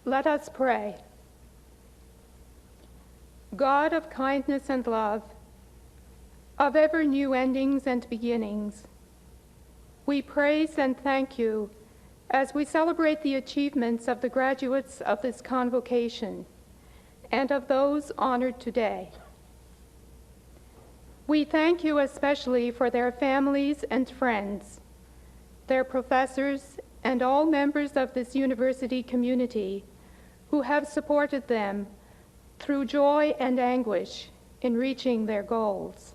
Let us pray. God of kindness and love, of ever new endings and beginnings, we praise and thank you as we celebrate the achievements of the graduates of this convocation and of those honored today. We thank you especially for their families and friends, their professors, and all members of this university community who have supported them through joy and anguish in reaching their goals.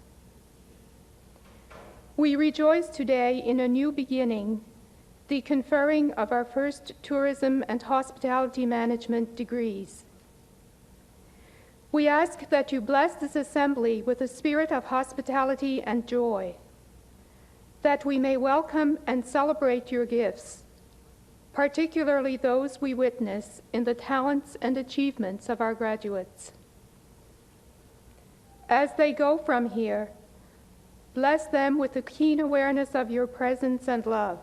We rejoice today in a new beginning, the conferring of our first tourism and hospitality management degrees. We ask that you bless this assembly with a spirit of hospitality and joy, that we may welcome and celebrate your gifts, particularly those we witness in the talents and achievements of our graduates. As they go from here, bless them with a keen awareness of your presence and love,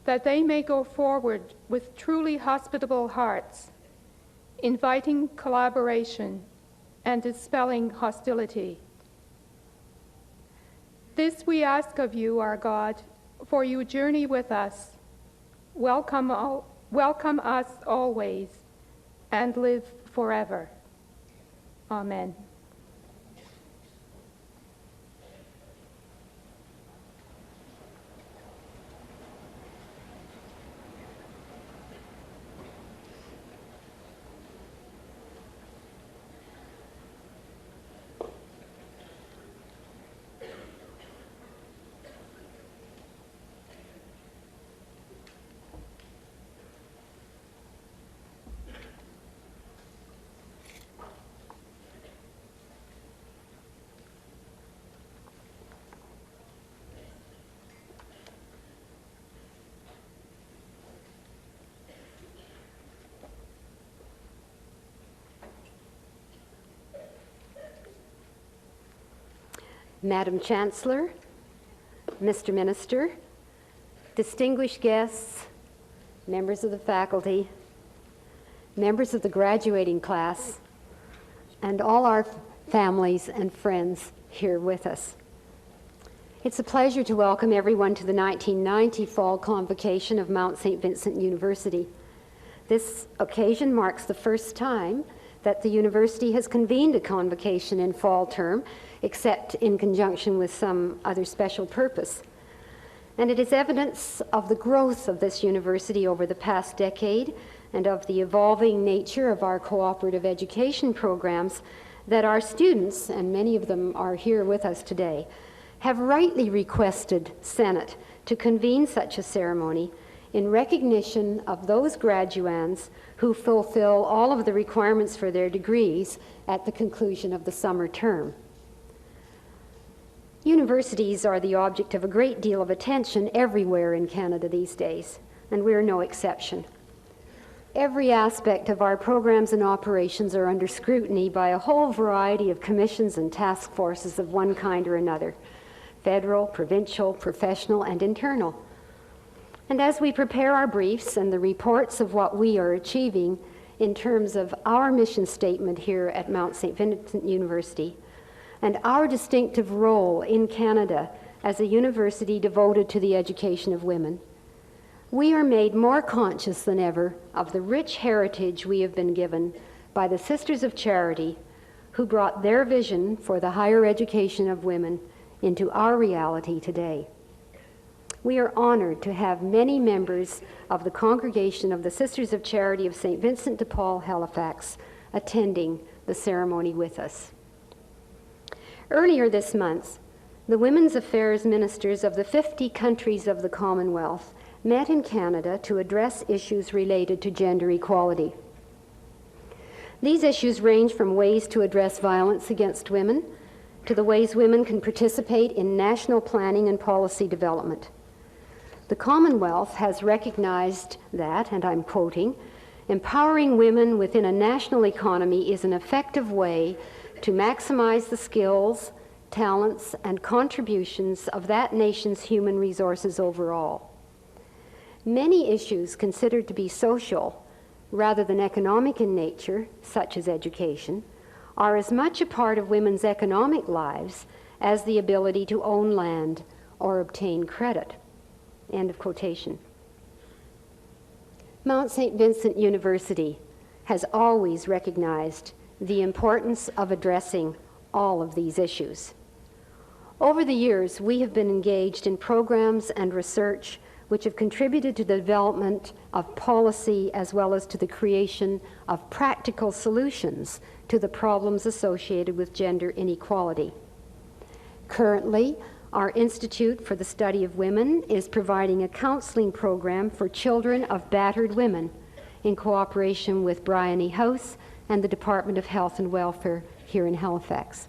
that they may go forward with truly hospitable hearts, inviting collaboration and dispelling hostility. This we ask of you, our God, for you journey with us, welcome us always, and live forever. Amen. Madam Chancellor, Mr. Minister, distinguished guests, members of the faculty, members of the graduating class, and all our families and friends here with us. It's a pleasure to welcome everyone to the 1990 Fall Convocation of Mount St. Vincent University. This occasion marks the first time that the university has convened a convocation in fall term, except in conjunction with some other special purpose. And it is evidence of the growth of this university over the past decade and of the evolving nature of our cooperative education programs that our students, and many of them are here with us today, have rightly requested Senate to convene such a ceremony in recognition of those graduands who fulfill all of the requirements for their degrees at the conclusion of the summer term. Universities are the object of a great deal of attention everywhere in Canada these days, and we're no exception. Every aspect of our programs and operations are under scrutiny by a whole variety of commissions and task forces of one kind or another, federal, provincial, professional, and internal. And as we prepare our briefs and the reports of what we are achieving in terms of our mission statement here at Mount St. Vincent University, and our distinctive role in Canada as a university devoted to the education of women, we are made more conscious than ever of the rich heritage we have been given by the Sisters of Charity, who brought their vision for the higher education of women into our reality today. We are honored to have many members of the congregation of the Sisters of Charity of St. Vincent de Paul, Halifax, attending the ceremony with us. Earlier this month, the Women's Affairs Ministers of the 50 countries of the Commonwealth met in Canada to address issues related to gender equality. These issues range from ways to address violence against women to the ways women can participate in national planning and policy development. The Commonwealth has recognized that, and I'm quoting, empowering women within a national economy is an effective way to maximize the skills, talents, and contributions of that nation's human resources overall. Many issues considered to be social rather than economic in nature, such as education, are as much a part of women's economic lives as the ability to own land or obtain credit." End of quotation. Mount St. Vincent University has always recognized the importance of addressing all of these issues. Over the years, we have been engaged in programs and research which have contributed to the development of policy as well as to the creation of practical solutions to the problems associated with gender inequality. Currently, our Institute for the Study of Women is providing a counseling program for children of battered women in cooperation with Brian E. House and the Department of Health and Welfare here in Halifax.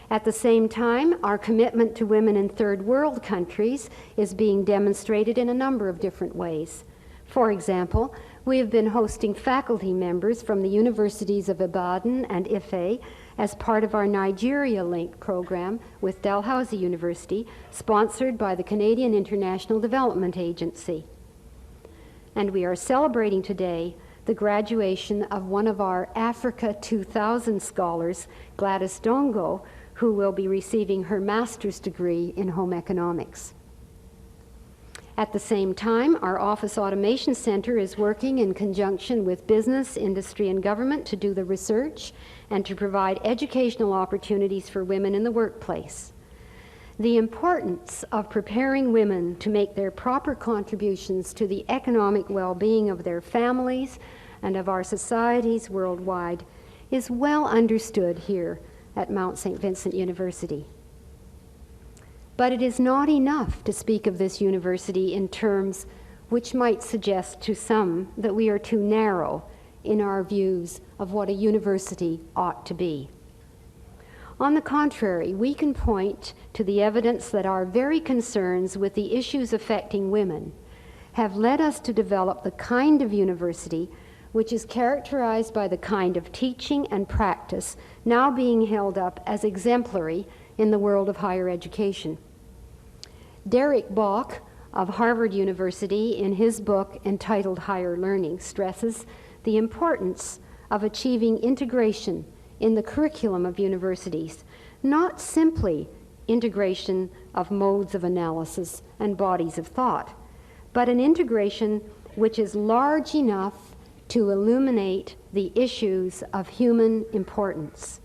At the same time, our commitment to women in third world countries is being demonstrated in a number of different ways. For example, we have been hosting faculty members from the universities of Ibadan and Ife as part of our Nigeria Link program with Dalhousie University, sponsored by the Canadian International Development Agency. And we are celebrating today the graduation of one of our Africa 2000 scholars, Gladys Dongo, who will be receiving her master's degree in home economics. At the same time, our Office Automation Center is working in conjunction with business, industry, and government to do the research and to provide educational opportunities for women in the workplace. The importance of preparing women to make their proper contributions to the economic well-being of their families and of our societies worldwide is well understood here at Mount St. Vincent University. But it is not enough to speak of this university in terms which might suggest to some that we are too narrow in our views of what a university ought to be. On the contrary, we can point to the evidence that our very concerns with the issues affecting women have led us to develop the kind of university which is characterized by the kind of teaching and practice now being held up as exemplary in the world of higher education. Derek Bok of Harvard University, in his book entitled Higher Learning, stresses the importance of achieving integration in the curriculum of universities, not simply integration of modes of analysis and bodies of thought, but an integration which is large enough to illuminate the issues of human importance.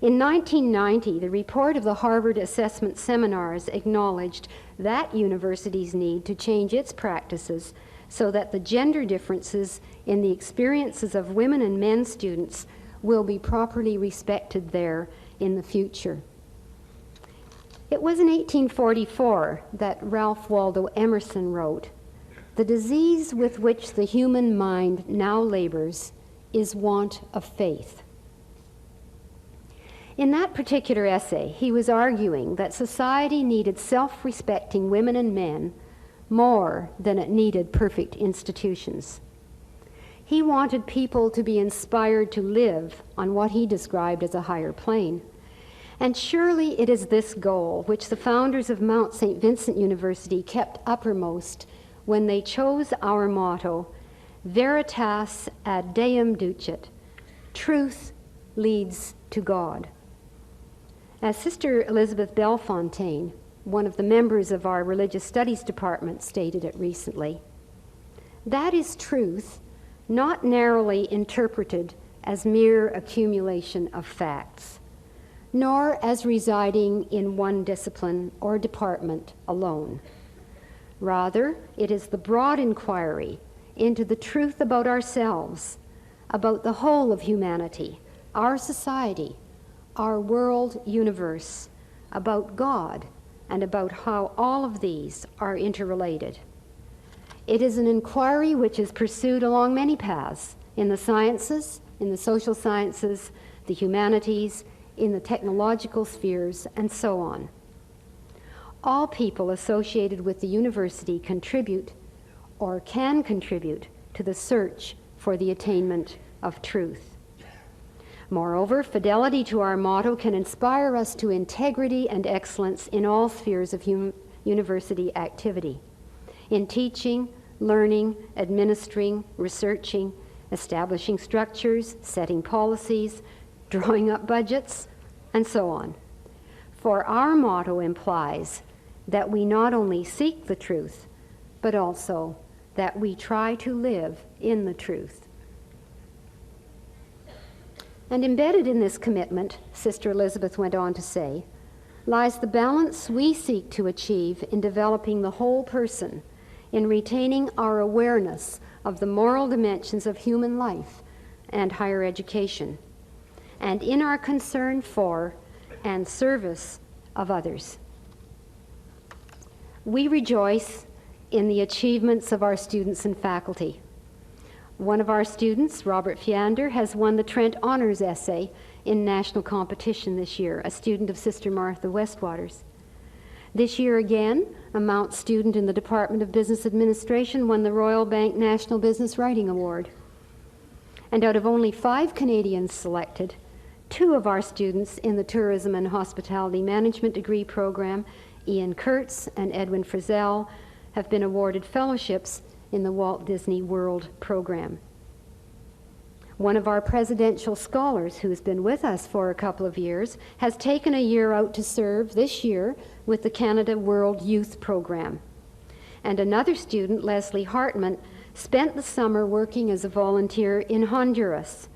In 1990, the report of the Harvard Assessment Seminars acknowledged that universities need to change its practices so that the gender differences in the experiences of women and men students will be properly respected there in the future. It was in 1844 that Ralph Waldo Emerson wrote, "The disease with which the human mind now labors is want of faith." In that particular essay, he was arguing that society needed self-respecting women and men more than it needed perfect institutions. He wanted people to be inspired to live on what he described as a higher plane. And surely it is this goal which the founders of Mount St. Vincent University kept uppermost when they chose our motto, Veritas ad Deum ducit, truth leads to God. As Sister Elizabeth Bellefontaine, one of the members of our Religious Studies Department, stated it recently, that is truth not narrowly interpreted as mere accumulation of facts, nor as residing in one discipline or department alone. Rather, it is the broad inquiry into the truth about ourselves, about the whole of humanity, our society, our world universe, about God, and about how all of these are interrelated. It is an inquiry which is pursued along many paths, in the sciences, in the social sciences, the humanities, in the technological spheres, and so on. All people associated with the university contribute or can contribute to the search for the attainment of truth. Moreover, fidelity to our motto can inspire us to integrity and excellence in all spheres of university activity, in teaching, learning, administering, researching, establishing structures, setting policies, drawing up budgets, and so on. For our motto implies that we not only seek the truth, but also that we try to live in the truth. And embedded in this commitment, Sister Elizabeth went on to say, lies the balance we seek to achieve in developing the whole person, in retaining our awareness of the moral dimensions of human life and higher education, and in our concern for and service of others. We rejoice in the achievements of our students and faculty. One of our students, Robert Fiander, has won the Trent Honors Essay in national competition this year, a student of Sister Martha Westwater's. This year again, a Mount student in the Department of Business Administration won the Royal Bank National Business Writing Award. And out of only 5 Canadians selected, 2 of our students in the Tourism and Hospitality Management degree program, Ian Kurtz and Edwin Frizzell, have been awarded fellowships in the Walt Disney World program. One of our presidential scholars, who has been with us for a couple of years, has taken a year out to serve this year with the Canada World Youth Program. And another student, Leslie Hartman, spent the summer working as a volunteer in Honduras.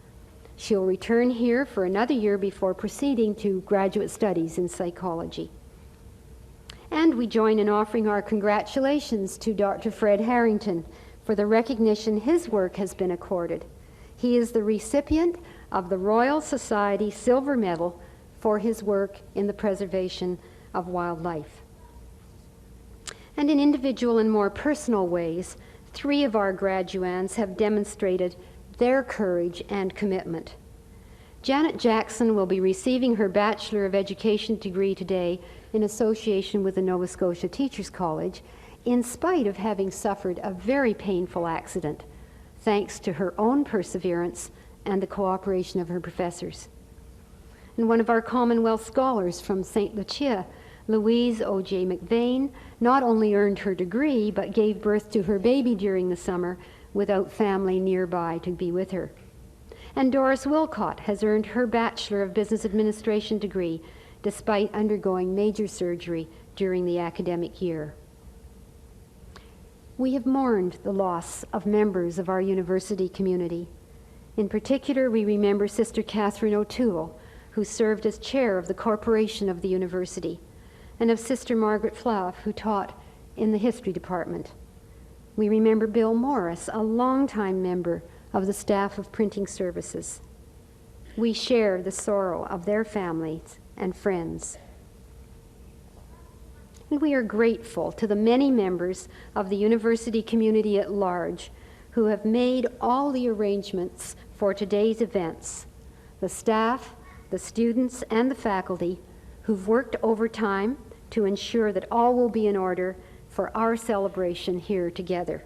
She'll return here for another year before proceeding to graduate studies in psychology. And we join in offering our congratulations to Dr. Fred Harrington for the recognition his work has been accorded. He is the recipient of the Royal Society Silver Medal for his work in the preservation of wildlife. And in individual and more personal ways, 3 of our graduands have demonstrated their courage and commitment. Janet Jackson will be receiving her Bachelor of Education degree today in association with the Nova Scotia Teachers College, in spite of having suffered a very painful accident, thanks to her own perseverance and the cooperation of her professors. And one of our Commonwealth scholars from St. Lucia, Louise O.J. McVeigh, not only earned her degree, but gave birth to her baby during the summer without family nearby to be with her. And Doris Wilcott has earned her Bachelor of Business Administration degree despite undergoing major surgery during the academic year. We have mourned the loss of members of our university community. In particular, we remember Sister Catherine O'Toole, who served as chair of the corporation of the university, and of Sister Margaret Flauf, who taught in the history department. We remember Bill Morris, a longtime member of the staff of printing services. We share the sorrow of their families and friends. And we are grateful to the many members of the university community at large who have made all the arrangements for today's events, the staff, the students, and the faculty who've worked overtime to ensure that all will be in order for our celebration here together.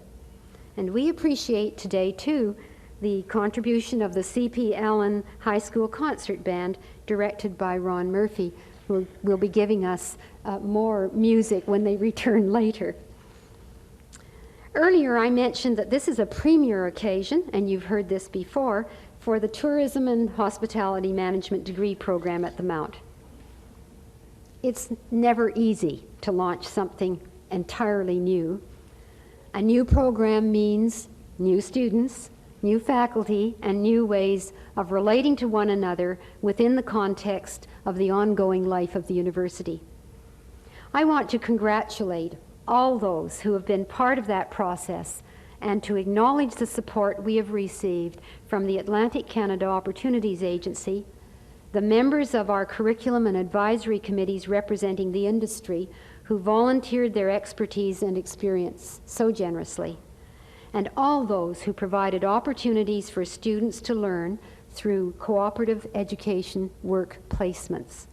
And we appreciate today, too, the contribution of the C.P. Allen High School Concert Band, directed by Ron Murphy, who will be giving us more music when they return later. Earlier, I mentioned that this is a premier occasion, and you've heard this before, for the Tourism and Hospitality Management degree program at the Mount. It's never easy to launch something entirely new. A new program means new students, new faculty, and new ways of relating to one another within the context of the ongoing life of the university. I want to congratulate all those who have been part of that process and to acknowledge the support we have received from the Atlantic Canada Opportunities Agency, the members of our curriculum and advisory committees representing the industry who volunteered their expertise and experience so generously, and all those who provided opportunities for students to learn through cooperative education work placements.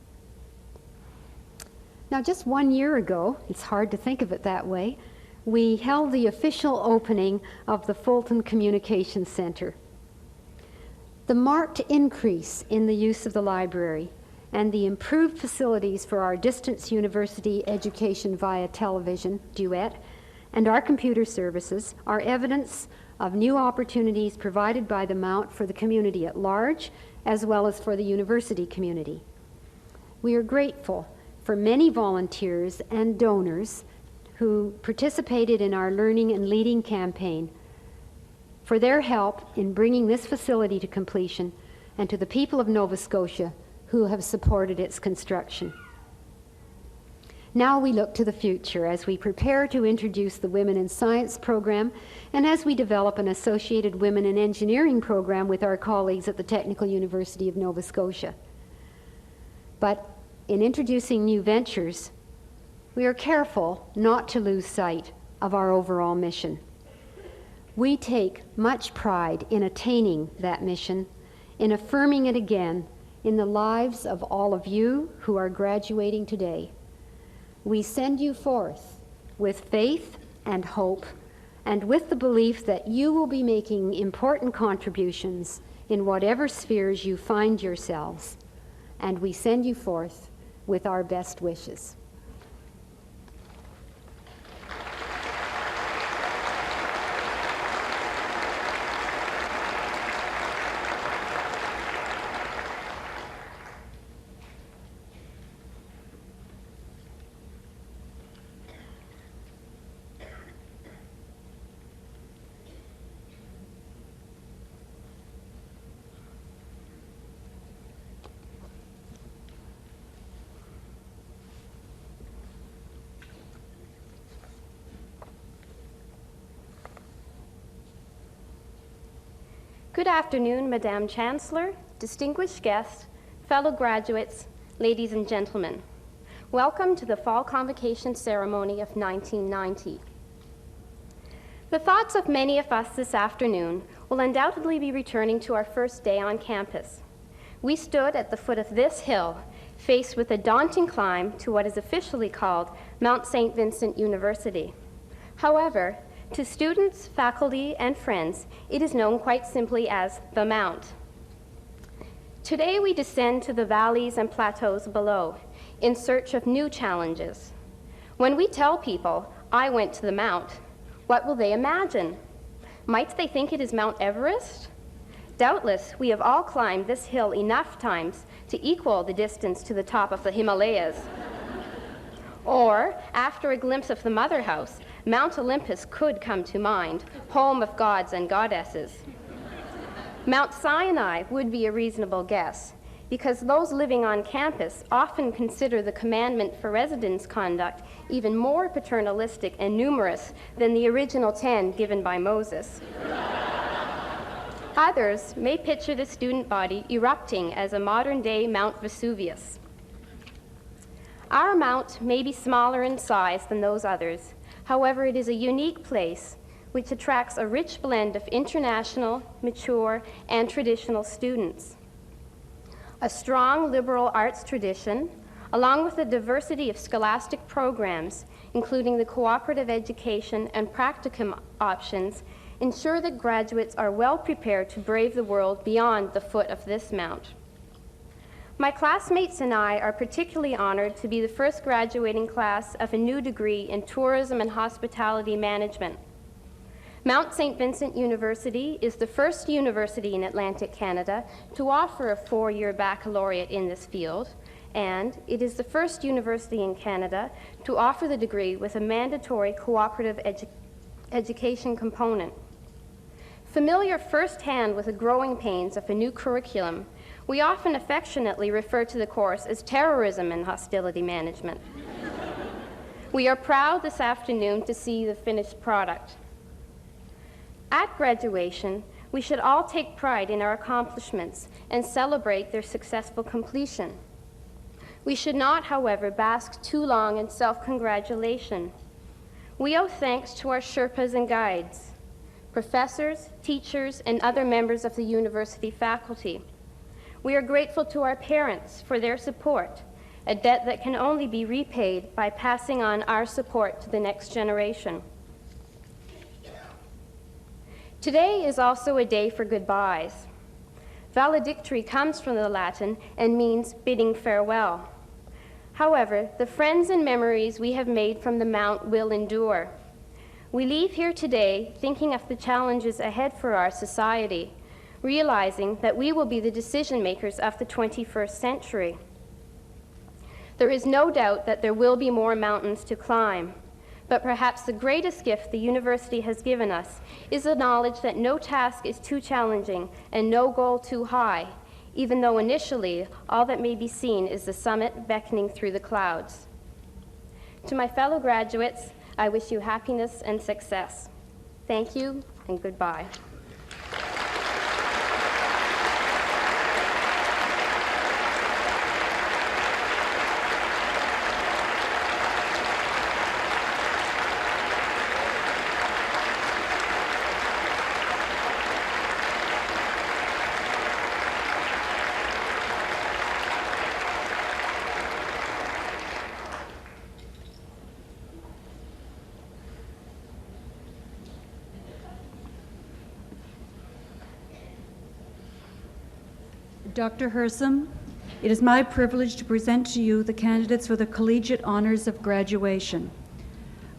Now, just 1 year ago, it's hard to think of it that way, we held the official opening of the Fulton Communication Center. The marked increase in the use of the library and the improved facilities for our distance university education via television, Duet, and our computer services are evidence of new opportunities provided by the Mount for the community at large, as well as for the university community. We are grateful for many volunteers and donors who participated in our Learning and Leading campaign, for their help in bringing this facility to completion, and to the people of Nova Scotia who have supported its construction. Now we look to the future as we prepare to introduce the Women in Science program and as we develop an associated Women in Engineering program with our colleagues at the Technical University of Nova Scotia. But in introducing new ventures, we are careful not to lose sight of our overall mission. We take much pride in attaining that mission, in affirming it again in the lives of all of you who are graduating today. We send you forth with faith and hope, and with the belief that you will be making important contributions in whatever spheres you find yourselves. And we send you forth with our best wishes. Good afternoon, Madame Chancellor, distinguished guests, fellow graduates, ladies and gentlemen. Welcome to the Fall Convocation Ceremony of 1990. The thoughts of many of us this afternoon will undoubtedly be returning to our first day on campus. We stood at the foot of this hill, faced with a daunting climb to what is officially called Mount St. Vincent University. However, to students, faculty, and friends, it is known quite simply as the Mount. Today we descend to the valleys and plateaus below in search of new challenges. When we tell people, I went to the Mount, what will they imagine? Might they think it is Mount Everest? Doubtless, we have all climbed this hill enough times to equal the distance to the top of the Himalayas. Or, after a glimpse of the Mother House, Mount Olympus could come to mind, home of gods and goddesses. Mount Sinai would be a reasonable guess, because those living on campus often consider the commandment for residence conduct even more paternalistic and numerous than the original 10 given by Moses. Others may picture the student body erupting as a modern-day Mount Vesuvius. Our Mount may be smaller in size than those others. However, it is a unique place which attracts a rich blend of international, mature, and traditional students. A strong liberal arts tradition, along with a diversity of scholastic programs, including the cooperative education and practicum options, ensure that graduates are well prepared to brave the world beyond the foot of this mount. My classmates and I are particularly honored to be the first graduating class of a new degree in tourism and hospitality management. Mount St. Vincent University is the first university in Atlantic Canada to offer a 4-year baccalaureate in this field, and it is the first university in Canada to offer the degree with a mandatory cooperative education component. Familiar firsthand with the growing pains of a new curriculum, we often affectionately refer to the course as terrorism and hostility management. We are proud this afternoon to see the finished product. At graduation, we should all take pride in our accomplishments and celebrate their successful completion. We should not, however, bask too long in self-congratulation. We owe thanks to our Sherpas and guides, professors, teachers, and other members of the university faculty. We are grateful to our parents for their support, a debt that can only be repaid by passing on our support to the next generation. Today is also a day for goodbyes. Valedictory comes from the Latin and means bidding farewell. However, the friends and memories we have made from the Mount will endure. We leave here today thinking of the challenges ahead for our society, realizing that we will be the decision makers of the 21st century. There is no doubt that there will be more mountains to climb, but perhaps the greatest gift the university has given us is the knowledge that no task is too challenging and no goal too high, even though initially all that may be seen is the summit beckoning through the clouds. To my fellow graduates, I wish you happiness and success. Thank you and goodbye. Dr. Hesom, it is my privilege to present to you the candidates for the Collegiate Honors of Graduation.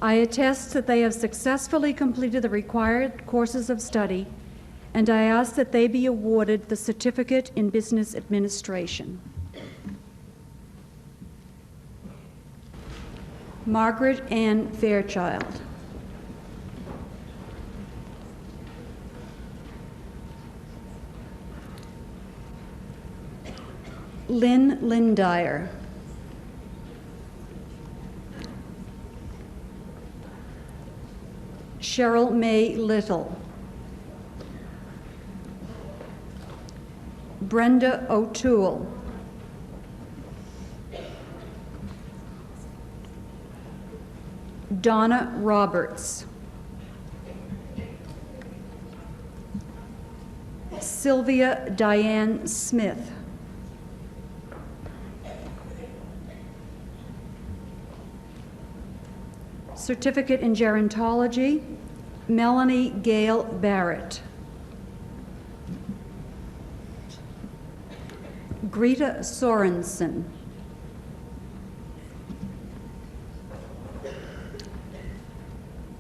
I attest that they have successfully completed the required courses of study, and I ask that they be awarded the Certificate in Business Administration. Margaret Ann Fairchild. Lynn Lindyer. Cheryl May Little. Brenda O'Toole. Donna Roberts. Sylvia Diane Smith. Certificate in Gerontology, Melanie Gale Barrett. Greta Sorensen.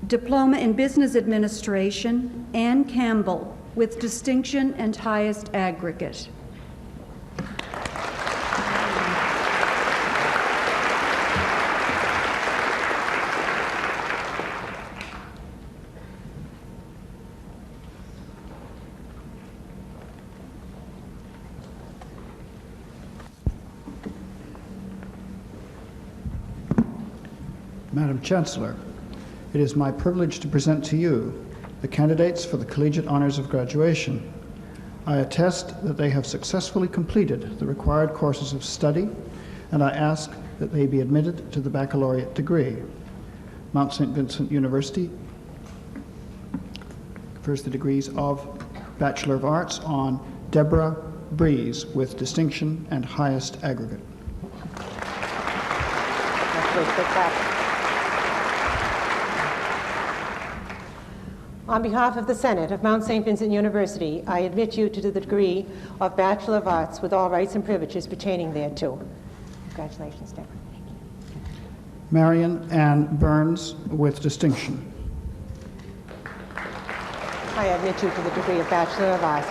Diploma in Business Administration, Ann Campbell, with distinction and highest aggregate. Madam Chancellor, it is my privilege to present to you the candidates for the Collegiate Honors of Graduation. I attest that they have successfully completed the required courses of study, and I ask that they be admitted to the baccalaureate degree. Mount St. Vincent University confers the degrees of Bachelor of Arts on Deborah Breeze with distinction and highest aggregate. On behalf of the Senate of Mount St. Vincent University, I admit you to the degree of Bachelor of Arts with all rights and privileges pertaining thereto. Congratulations, Deborah. Thank you. Marion Ann Burns with distinction. I admit you to the degree of Bachelor of Arts.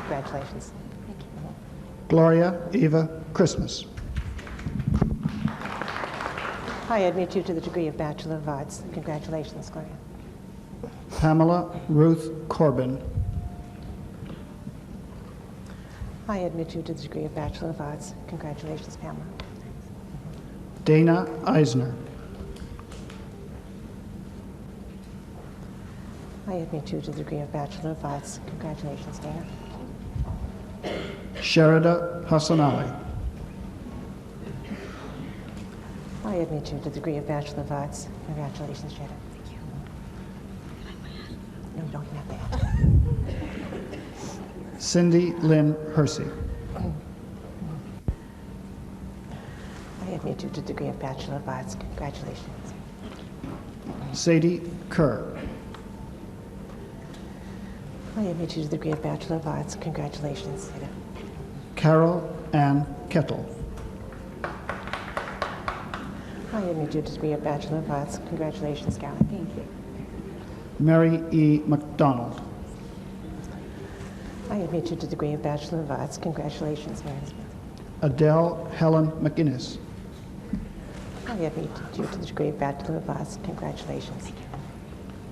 Congratulations. Thank you. Gloria Eva Christmas. I admit you to the degree of Bachelor of Arts. Congratulations, Gloria. Pamela Ruth Corbin. I admit you to the degree of Bachelor of Arts. Congratulations, Pamela. Dana Eisner. I admit you to the degree of Bachelor of Arts. Congratulations, Dana. Sherida Hassan Ali. I admit you to the degree of Bachelor of Arts. Congratulations, Sherida. No, you don't have that. Cindy Lynn Hersey. I admit you to the degree of Bachelor of Arts. Congratulations. Sadie Kerr. I admit you to the degree of Bachelor of Arts. Congratulations, Sada. Carol Ann Kettle. I admit you to the degree of Bachelor of Arts. Congratulations, Carol. Thank you. Mary E. McDonald. I admit you to the degree of Bachelor of Arts. Congratulations, Mary Smith. Adele Helen McInnes. I admit you to the degree of Bachelor of Arts. Congratulations.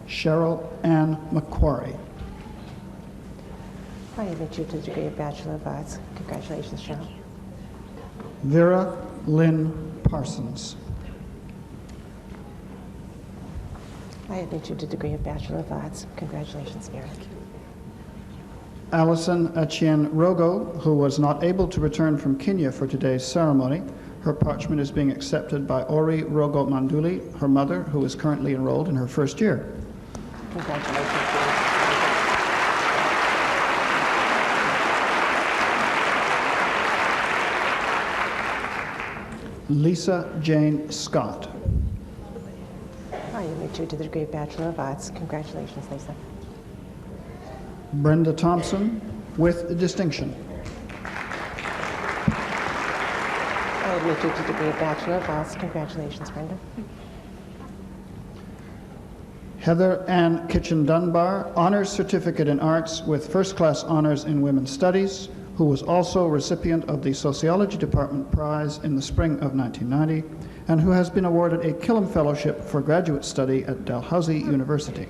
Cheryl Ann McQuarrie. I admit you to the degree of Bachelor of Arts. Congratulations, Cheryl. Vera Lynn Parsons. I admit you to the degree of Bachelor of Arts. Congratulations, Vera. Alison Atienne Rogo, who was not able to return from Kenya for today's ceremony. Her parchment is being accepted by Ori Rogo Manduli, her mother, who is currently enrolled in her first year. Congratulations, Vera. Lisa Jane Scott. I admit you to the degree of Bachelor of Arts. Congratulations, Lisa. Brenda Thompson, with distinction. I admit you to the degree of Bachelor of Arts. Congratulations, Brenda. Heather Ann Kitchen Dunbar, Honors Certificate in Arts with First Class Honors in Women's Studies, who was also recipient of the Sociology Department Prize in the spring of 1990, and who has been awarded a Killam Fellowship for graduate study at Dalhousie University.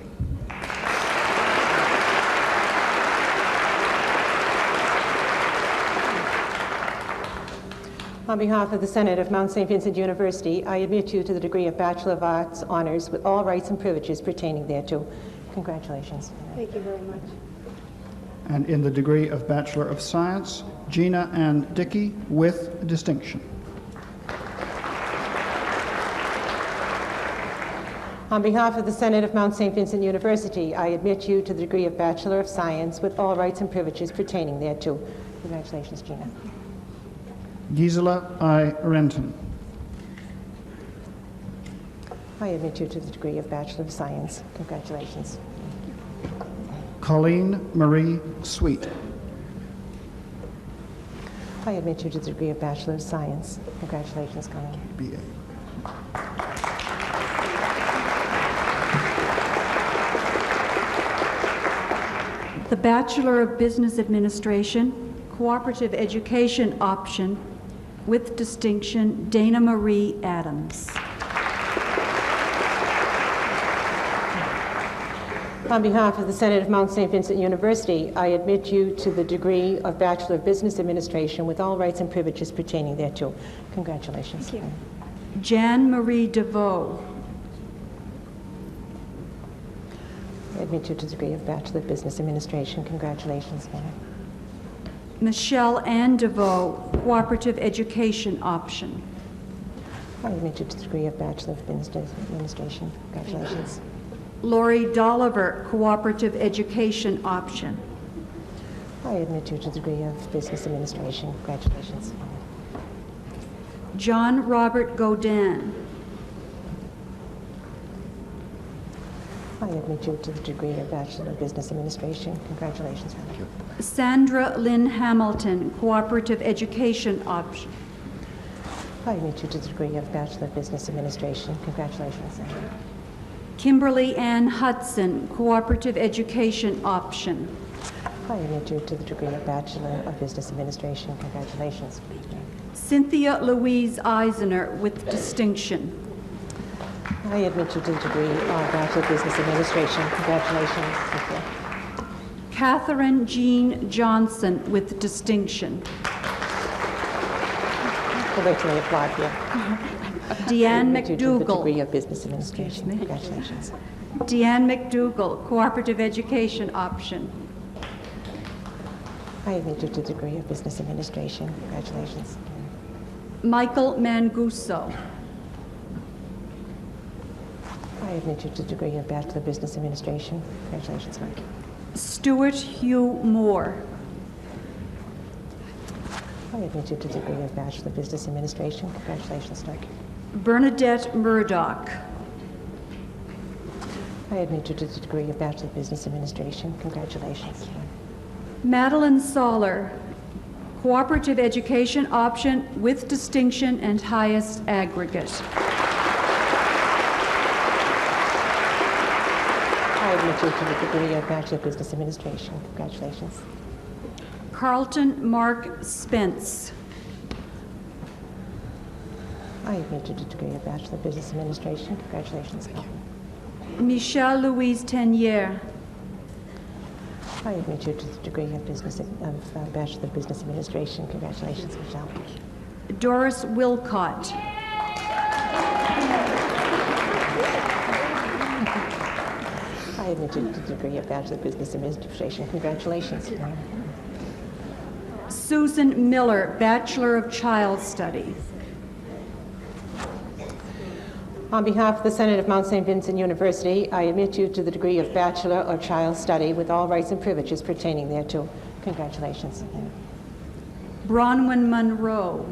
On behalf of the Senate of Mount St. Vincent University, I admit you to the degree of Bachelor of Arts honors with all rights and privileges pertaining thereto. Congratulations. Thank you very much. And in the degree of Bachelor of Science, Gina Ann Dickey, with distinction. On behalf of the Senate of Mount St. Vincent University, I admit you to the degree of Bachelor of Science with all rights and privileges pertaining thereto. Congratulations, Gina. Gisela I. Renton. I admit you to the degree of Bachelor of Science. Congratulations. Colleen Marie Sweet. I admit you to the degree of Bachelor of Science. Congratulations, Colleen. B.A. The Bachelor of Business Administration, Cooperative Education option, with distinction, Dana Marie Adams. On behalf of the Senate of Mount St. Vincent University, I admit you to the degree of Bachelor of Business Administration with all rights and privileges pertaining thereto. Congratulations. Thank you. Jan Marie DeVoe. I admit you to the degree of Bachelor of Business Administration. Congratulations, Mayor. Michelle Ann DeVoe, Cooperative Education option. I admit you to the degree of Bachelor of Business Administration. Congratulations. Lori Dolliver, Cooperative Education option. I admit you to the degree of Business Administration. Congratulations. John Robert Godin. I admit you to the degree of Bachelor of Business Administration. Congratulations. Thank you. Sandra Lynn Hamilton, Cooperative Education option. I admit you to the degree of Bachelor of Business Administration. Congratulations, Sandra. Kimberly Ann Hudson, Cooperative Education option. I admit you to the degree of Bachelor of Business Administration. Congratulations. Cynthia Louise Eisner, with distinction. I admit you to the degree of Bachelor of Business Administration. Congratulations, Cynthia. Catherine Jean Johnson, with distinction. We'll wait till they applaud here. Deanne I admit you to the degree McDougall. of Business Administration. Congratulations. Deanne McDougall, Cooperative Education option. I admit you to the degree of Business Administration. Congratulations. Michael Manguso. I admit you to the degree of Bachelor of Business Administration. Congratulations, Mike. Stuart Hugh Moore. I admit you to the degree of Bachelor of Business Administration. Congratulations, Doug. Bernadette Murdoch. I admit you to the degree of Bachelor of Business Administration. Congratulations. Madeline Soller, Cooperative Education option, with distinction and highest aggregate. I I admit you to the degree of Bachelor of Business Administration. Congratulations. Carlton Mark Spence. I admit you to the degree of Bachelor of Business Administration. Congratulations. Michelle Louise Tenier. I admit you to the degree of Bachelor of Business Administration. Congratulations, Michelle. Doris Wilcott. I admit you to the degree of Bachelor of Business Administration. Congratulations. Susan Miller, Bachelor of Child Study. On behalf of the Senate of Mount St. Vincent University, I admit you to the degree of Bachelor of Child Study with all rights and privileges pertaining thereto. Congratulations. Bronwyn Monroe.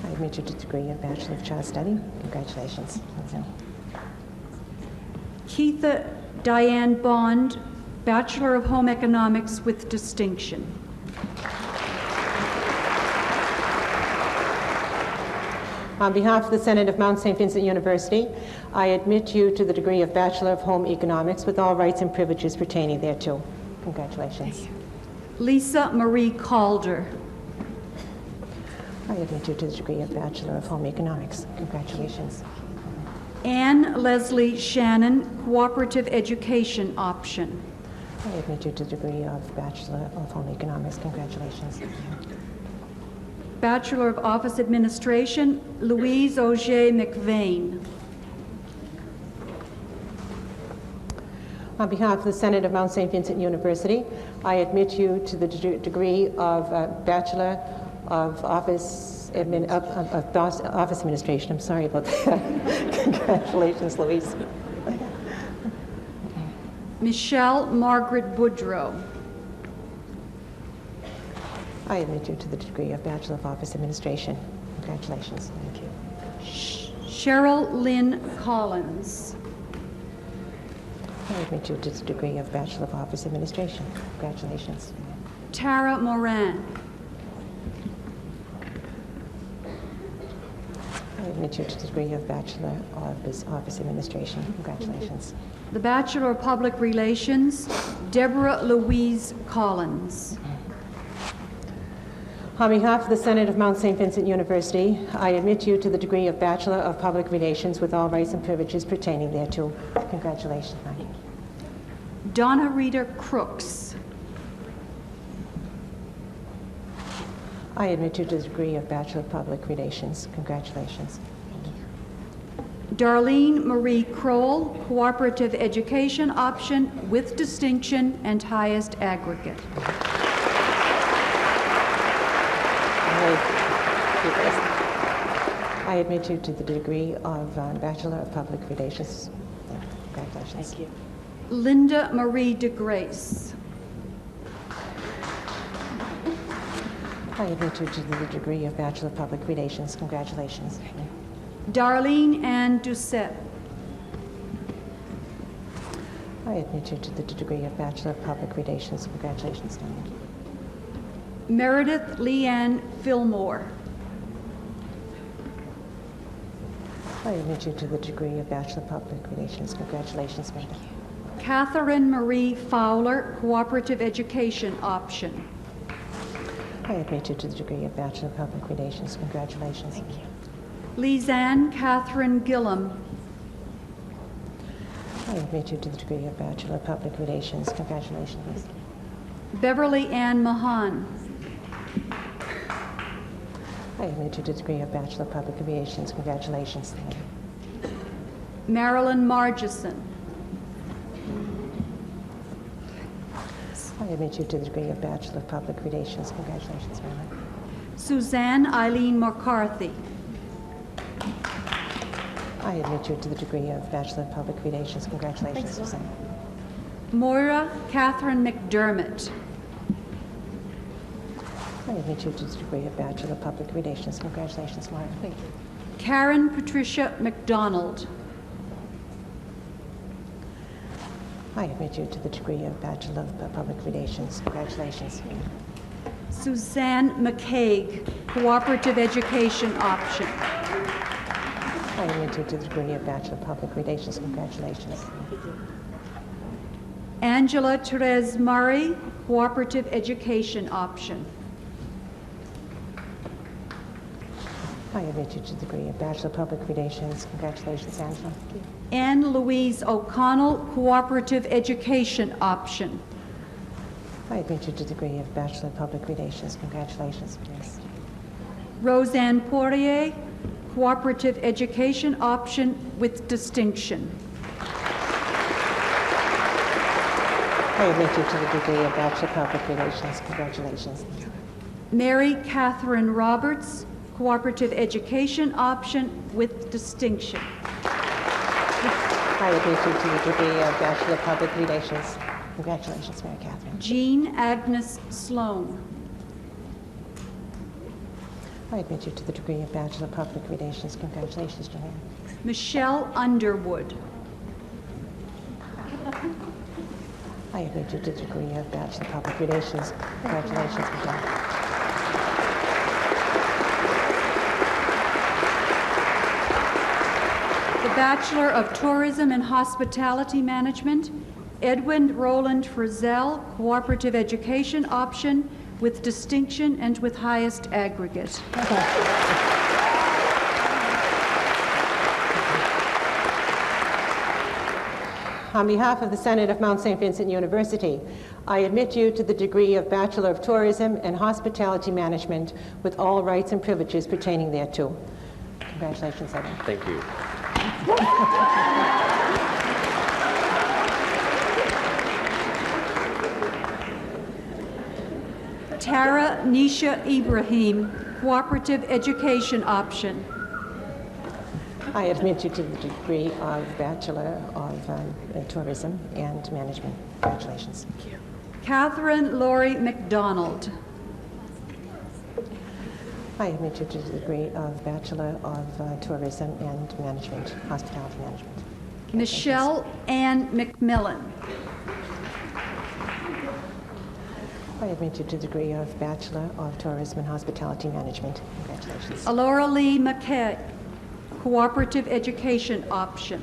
I admit you to the degree of Bachelor of Child Study. Congratulations. Keitha Diane Bond, Bachelor of Home Economics with distinction. On behalf of the Senate of Mount St. Vincent University, I admit you to the degree of Bachelor of Home Economics with all rights and privileges pertaining thereto. Congratulations. Lisa Marie Calder. I admit you to the degree of Bachelor of Home Economics. Congratulations. Anne Leslie Shannon, Cooperative Education Option. I admit you to the degree of Bachelor of Home Economics. Congratulations. Bachelor of Office Administration, Louise Auger McVeigh. On behalf of the Senate of Mount St. Vincent University, I admit you to the degree of Bachelor of Office Administration. I'm sorry about that. Congratulations, Louise. Michelle Margaret Boudreau. I admit you to the degree of Bachelor of Office Administration. Congratulations. Thank you. Cheryl Lynn Collins. I admit you to the degree of Bachelor of Office Administration. Congratulations. Tara Moran. I admit you to the degree of Bachelor of Office Administration. Congratulations. The Bachelor of Public Relations, Deborah Louise Collins. On behalf of the Senate of Mount St. Vincent University, I admit you to the degree of Bachelor of Public Relations with all rights and privileges pertaining thereto. Congratulations, Maggie. Donna Rita Crooks. I admit you to the degree of Bachelor of Public Relations. Congratulations. Darlene Marie Kroll, Cooperative Education Option with distinction and highest aggregate. I admit you to the degree of Bachelor of Public Relations. Congratulations. Thank you. Linda Marie DeGrace. I admit you to the degree of Bachelor of Public Relations. Congratulations. Darlene Ann Doucette. I admit you to the degree of Bachelor of Public Relations. Congratulations, Darlene. Meredith Leanne Fillmore. I admit you to the degree of Bachelor of Public Relations. Congratulations, Meredith. Catherine Marie Fowler, Cooperative Education Option. I admit you to the degree of Bachelor of Public Relations. Congratulations. Thank you. Lizanne Catherine Gillum. I admit you to the degree of Bachelor of Public Relations. Congratulations. Beverly Ann Mahan. I admit you to the degree of Bachelor of Public Relations. Congratulations. Marilyn Margison. I admit you to the degree of Bachelor of Public Relations. Congratulations, Marilyn. Suzanne Eileen McCarthy. I admit you to the degree of Bachelor of Public Relations. Congratulations, Suzanne. Moira Catherine McDermott. I admit you to the degree of Bachelor of Public Relations. Congratulations, Moira. Thank you. Karen Patricia McDonald. I admit you to the degree of Bachelor of Public Relations. Congratulations. Suzanne McCaig, Cooperative Education Option. I I admit you to the degree of Bachelor of Public Relations. Congratulations. Angela Therese Murray, Cooperative Education Option. I admit you to the degree of Bachelor of Public Relations. Congratulations, Angela. Anne Louise O'Connell, Cooperative Education Option. I admit you to the degree of Bachelor of Public Relations. Congratulations, please. Roseanne Poirier, Cooperative Education Option with distinction. I admit you to the degree of Bachelor of Public Relations. Congratulations. Mary Catherine Roberts, Cooperative Education Option with distinction. I admit you to the degree of Bachelor of Public Relations. Congratulations, Mary Catherine. Jean Agnes Sloan. I admit you to the degree of Bachelor of Public Relations. Congratulations, Joanne. Michelle Underwood. I admit you to the degree of Bachelor of Public Relations. Congratulations, Michelle. The Bachelor of Tourism and Hospitality Management, Edwin Roland Frizzell, Cooperative Education Option with distinction and with highest aggregate. On behalf of the Senate of Mount St. Vincent University, I admit you to the degree of Bachelor of Tourism and Hospitality Management with all rights and privileges pertaining thereto. Congratulations, Evan. Thank you. Tara Nisha Ibrahim, Cooperative Education Option. I admit you to the degree of Bachelor of Tourism and Management. Congratulations. Catherine Laurie McDonald. I admit you to the degree of Bachelor of Tourism and Management, Hospitality Management. Michelle Ann McMillan. I admit you to the degree of Bachelor of Tourism and Hospitality Management. Congratulations. Alora Lee McKay, Cooperative Education Option.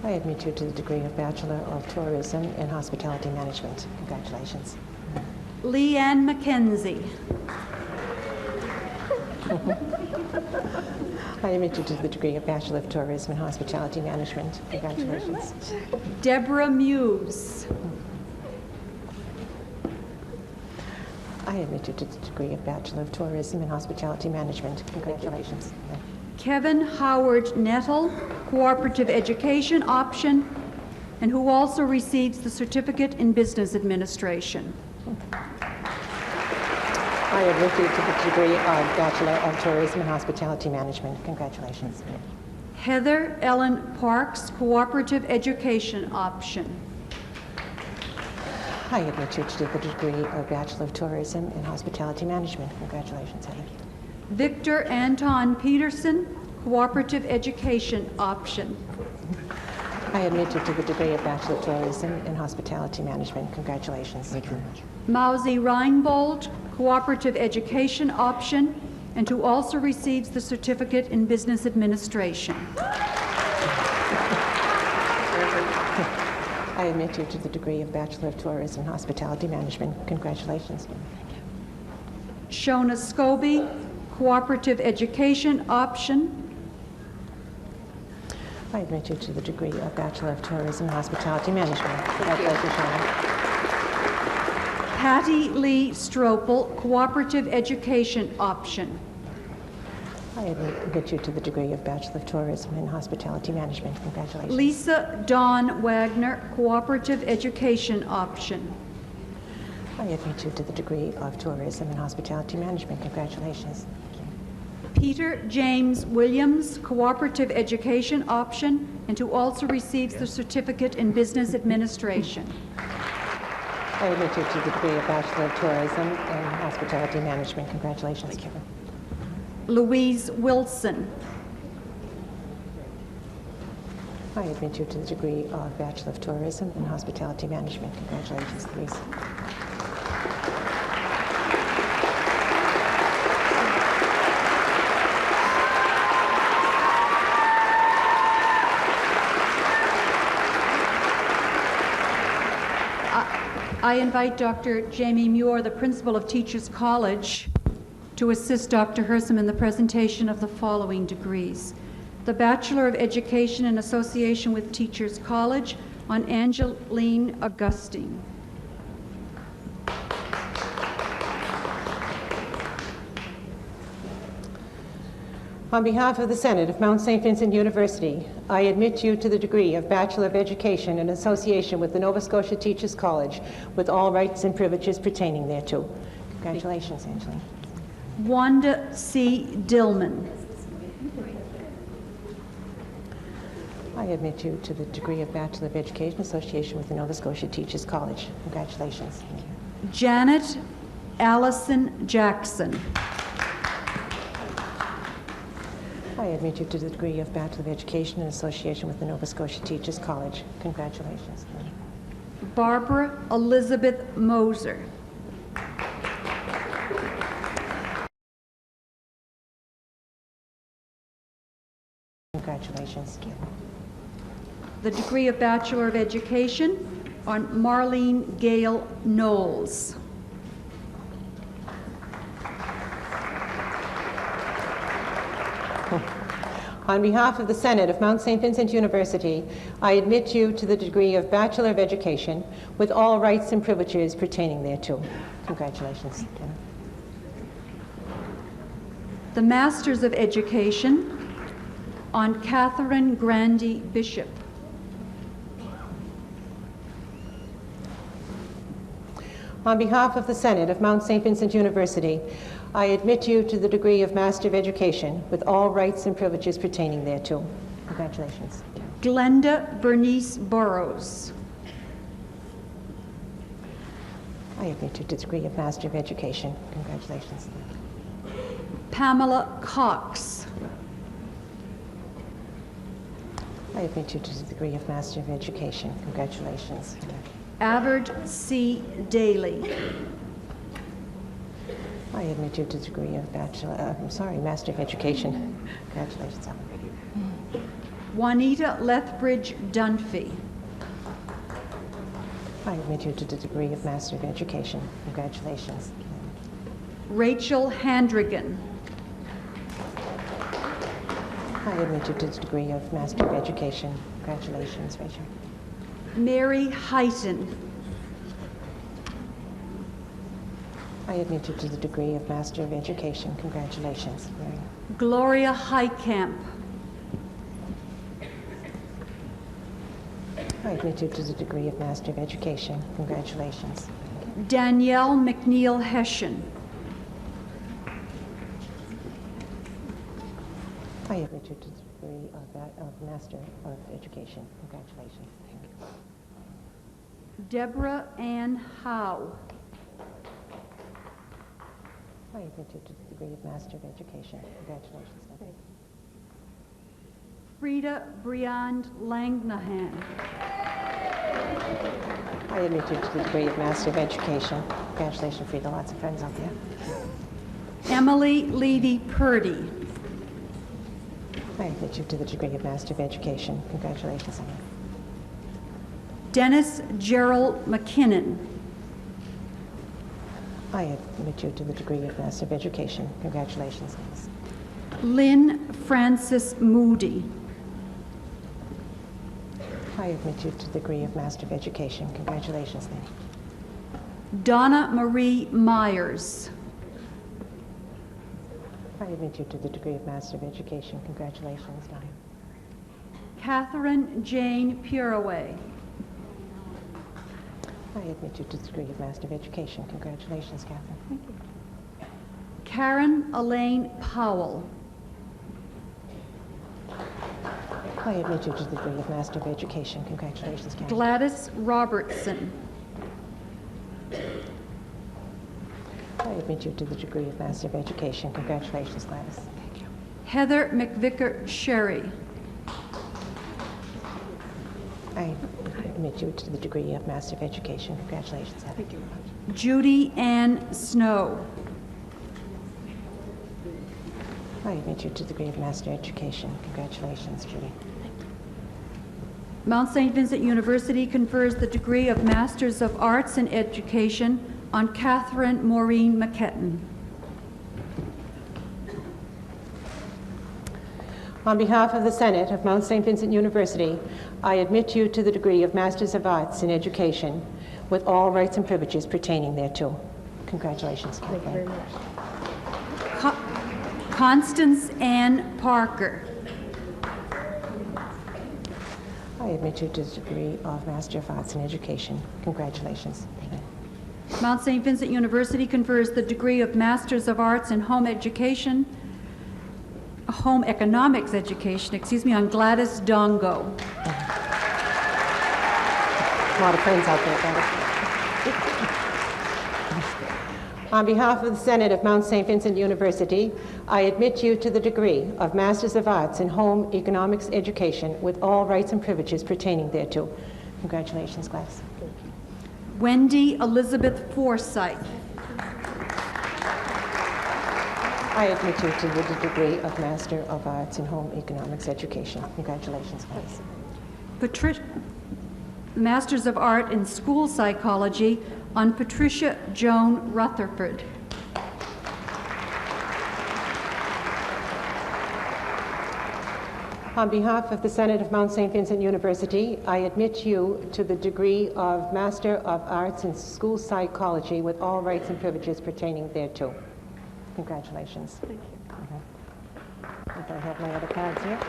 I admit you to the degree of Bachelor of Tourism and Hospitality Management. Congratulations. Leanne McKenzie. I admit you to the degree of Bachelor of Tourism and Hospitality Management. Congratulations. Deborah Muse. I admit you to the degree of Bachelor of Tourism and Hospitality Management. Congratulations. Kevin Howard Nettle, Cooperative Education Option, and who also receives the Certificate in Business Administration. I admit you to the degree of Bachelor of Tourism and Hospitality Management. Congratulations. Heather Ellen Parks, Cooperative Education Option. I admit you to the degree of Bachelor of Tourism and Hospitality Management. Congratulations, Heather. Victor Anton Peterson, Cooperative Education Option. I admit you to the degree of Bachelor of Tourism and Hospitality Management. Congratulations. Thank you very much. Mausie Reinbold, Cooperative Education Option, and who also receives the Certificate in Business Administration. I admit you to the degree of Bachelor of Tourism and Hospitality Management. Congratulations. Shona Scobie, Cooperative Education Option. I admit you to the degree of Bachelor of Tourism and Hospitality Management. Congratulations, Shona. Patty Lee Stropel, Cooperative Education Option. I admit you to the degree of Bachelor of Tourism and Hospitality Management. Congratulations. Lisa Dawn Wagner, Cooperative Education Option. I admit you to the degree of Tourism and Hospitality Management. Congratulations. Peter James Williams, Cooperative Education Option, and who also receives the Certificate in Business Administration. I admit you to the degree of Bachelor of Tourism and Hospitality Management. Congratulations, Kevin. Louise Wilson. I admit you to the degree of Bachelor of Tourism and Hospitality Management. Congratulations, Louise. I invite Dr. Jamie Muir, the principal of Teachers College, to assist Dr. Hesom in the presentation of the following degrees. The Bachelor of Education in Association with Teachers College on Angeline Augustine. On behalf of the Senate of Mount St. Vincent University, I admit you to the degree of Bachelor of Education in Association with the Nova Scotia Teachers College with all rights and privileges pertaining thereto. Congratulations, Angeline. Wanda C. Dillman. I admit you to the degree of Bachelor of Education Association with the Nova Scotia Teachers College. Congratulations. Thank you. Janet Allison Jackson. I admit you to the degree of Bachelor of Education in Association with the Nova Scotia Teachers College. Congratulations. Barbara Elizabeth Moser. Congratulations. The degree of Bachelor of Education on Marlene Gale Knowles. On behalf of the Senate of Mount St. Vincent University, I admit you to the degree of Bachelor of Education with all rights and privileges pertaining thereto. Congratulations. The Masters of Education on Catherine Grandy Bishop. On behalf of the Senate of Mount St. Vincent University, I admit you to the degree of Master of Education with all rights and privileges pertaining thereto. Congratulations. Glenda Bernice Burrows. I admit you to the degree of Master of Education. Congratulations. Pamela Cox. I admit you to the degree of Master of Education. Congratulations. Avard C. Daly. I admit you to the degree of Master of Education. Congratulations, Ellen. Juanita Lethbridge Dunphy. I admit you to the degree of Master of Education. Congratulations. Rachel Handrigan. I admit you to the degree of Master of Education. Congratulations, Rachel. Mary Heighton. I admit you to the degree of Master of Education. Congratulations, Mary. Gloria Highcamp. I admit you to the degree of Master of Education. Congratulations. Danielle McNeil Hessian. I admit you to the degree of Master of Education. Congratulations. Thank you. Deborah Ann Howe. I admit you to the degree of Master of Education. Congratulations. Thank you. Frida Briand Langnahan. I admit you to the degree of Master of Education. Congratulations, Frida. Lots of friends out there. Emily Leedy Purdy. I admit you to the degree of Master of Education. Congratulations, Emily. Dennis Gerald McKinnon. I admit you to the degree of Master of Education. Congratulations, Dennis. Lynn Francis Moody. I admit you to the degree of Master of Education. Congratulations, Lynn. Donna Marie Myers. I admit you to the degree of Master of Education. Congratulations, Donna. Catherine Jane Puraway. I admit you to the degree of Master of Education. Congratulations, Catherine. Thank you. Karen Elaine Powell. I admit you to the degree of Master of Education. Congratulations, Catherine. Gladys Robertson. I admit you to the degree of Master of Education. Congratulations, Gladys. Thank you. Heather McVicker Sherry. I admit you to the degree of Master of Education. Congratulations, Heather. Thank you. Judy Ann Snow. I admit you to the degree of Master of Education. Congratulations, Judy. Mount St. Vincent University confers the degree of Masters of Arts in Education on Catherine Maureen McKetton. On behalf of the Senate of Mount St. Vincent University, I admit you to the degree of Masters of Arts in Education with all rights and privileges pertaining thereto. Congratulations. Thank you very much. Constance Ann Parker. I admit you to the degree of Master of Arts in Education. Congratulations. Mount St. Vincent University confers the degree of Masters of Arts in Home Education, Home Economics Education, on Gladys Dongo. A lot of friends out there, Gladys. On behalf of the Senate of Mount St. Vincent University, I admit you to the degree of Masters of Arts in Home Economics Education with all rights and privileges pertaining thereto. Congratulations, Gladys. Wendy Elizabeth Forsyth. I admit you to the degree of Master of Arts in Home Economics Education. Congratulations, Gladys. Masters of Art in School Psychology on Patricia Joan Rutherford. On behalf of the Senate of Mount St. Vincent University, I admit you to the degree of Master of Arts in School Psychology with all rights and privileges pertaining thereto. Congratulations. Thank you. If I have my other cards here.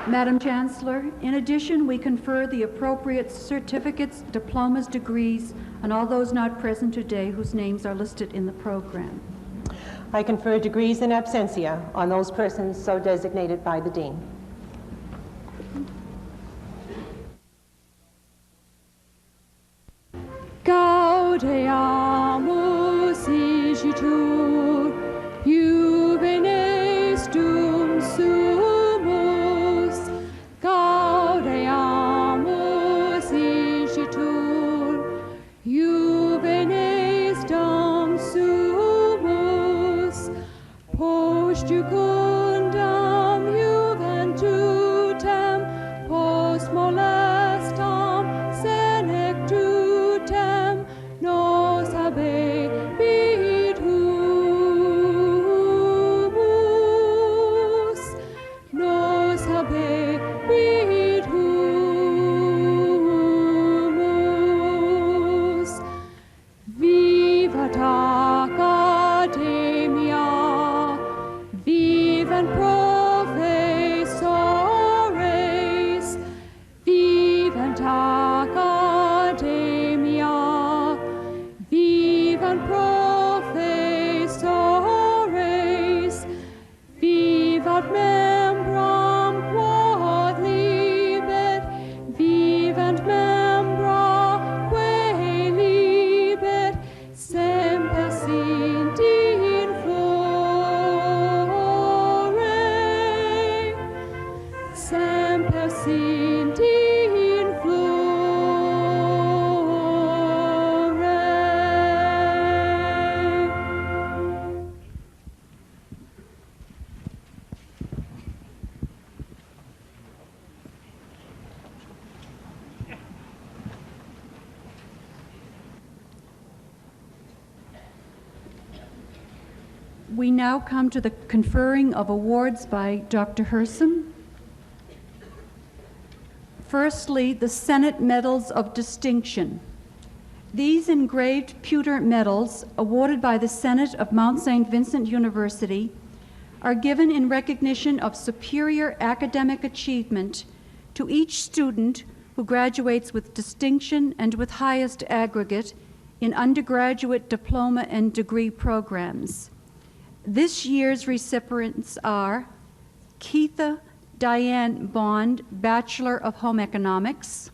Madam Chancellor, in addition, we confer the appropriate certificates, diplomas, degrees, on all those not present today whose names are listed in the program. I confer degrees in absentia on those persons so designated by the Dean. Gaudeamus igitur, juvenes dum sumus. Gaudeamus igitur, juvenes dum sumus. Post jucundam juventutem, post molestam senectutem, nos habebit humus, nos habebit humus. Vivat Academia, vivent professores, vivent Academia, vivent professores, vivat membram quod libet, vivent membra quae libet, semper sint in flore, semper sint in flore. We now come to the conferring of awards by Dr. Hesom. Firstly, the Senate Medals of Distinction. These engraved pewter medals, awarded by the Senate of Mount St. Vincent University, are given in recognition of superior academic achievement to each student who graduates with distinction and with highest aggregate in undergraduate diploma and degree programs. This year's recipients are Keitha Diane Bond, Bachelor of Home Economics;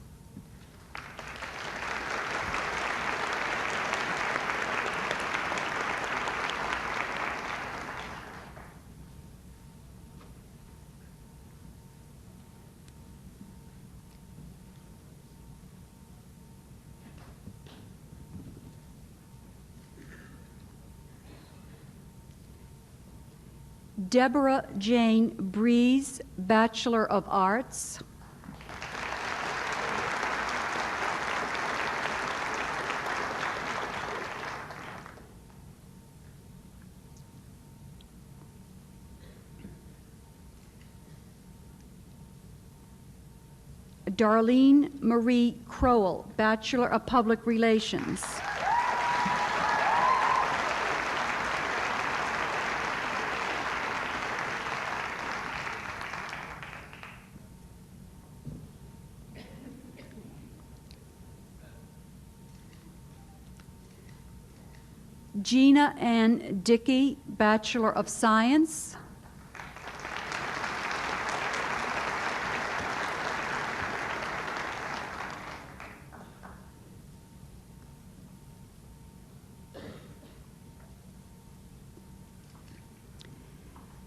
Deborah Jane Breeze, Bachelor of Arts. Darlene Marie Crowell, Bachelor of Public Relations. Gina Ann Dickey, Bachelor of Science.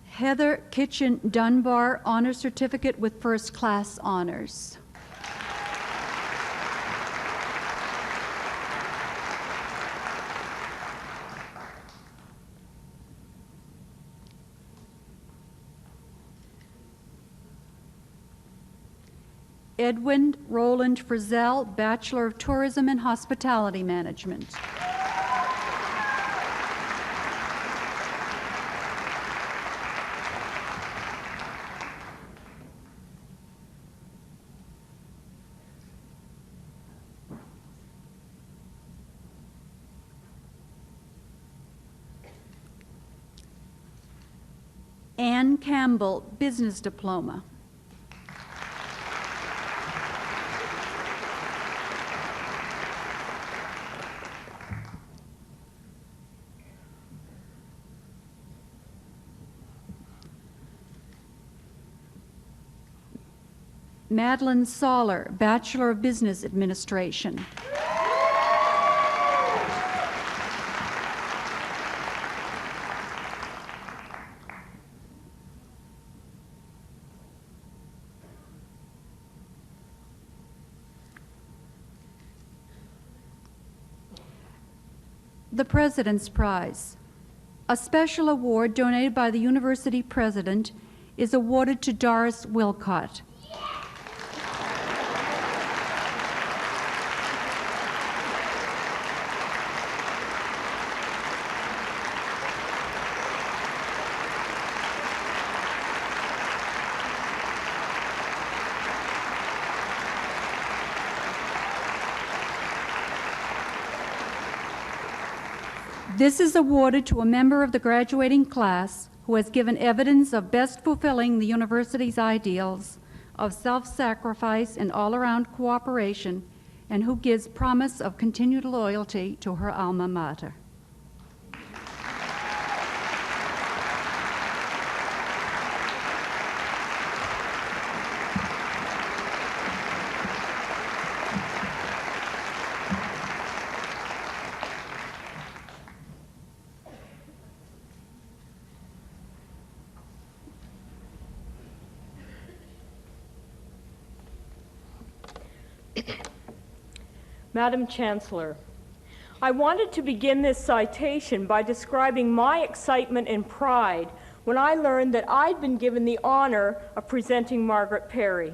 Heather Kitchen Dunbar, Honor Certificate with First Class Honors. Edwin Roland Frizzell, Bachelor of Tourism and Hospitality Management. Ann Campbell, Business Diploma. Madeline Soller, Bachelor of Business Administration. The President's Prize. A special award donated by the University President is awarded to Doris Wilcott. This is awarded to a member of the graduating class who has given evidence of best fulfilling the university's ideals of self-sacrifice and all-around cooperation, and who gives promise of continued loyalty to her alma mater. Madam Chancellor, I wanted to begin this citation by describing my excitement and pride when I learned that I'd been given the honor of presenting Margaret Perry.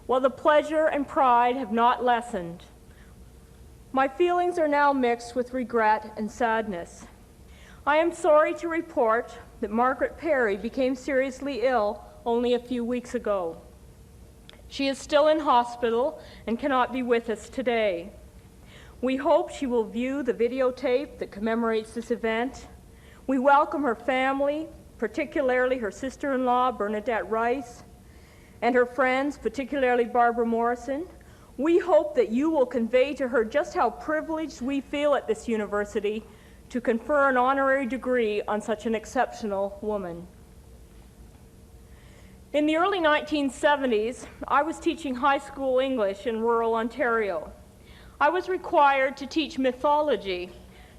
While the pleasure and pride have not lessened, my feelings are now mixed with regret and sadness. I am sorry to report that Margaret Perry became seriously ill only a few weeks ago. She is still in hospital and cannot be with us today. We hope she will view the videotape that commemorates this event. We welcome her family, particularly her sister-in-law, Bernadette Rice, and her friends, particularly Barbara Morrison. We hope that you will convey to her just how privileged we feel at this university to confer an honorary degree on such an exceptional woman. In the early 1970s, I was teaching high school English in rural Ontario. I was required to teach mythology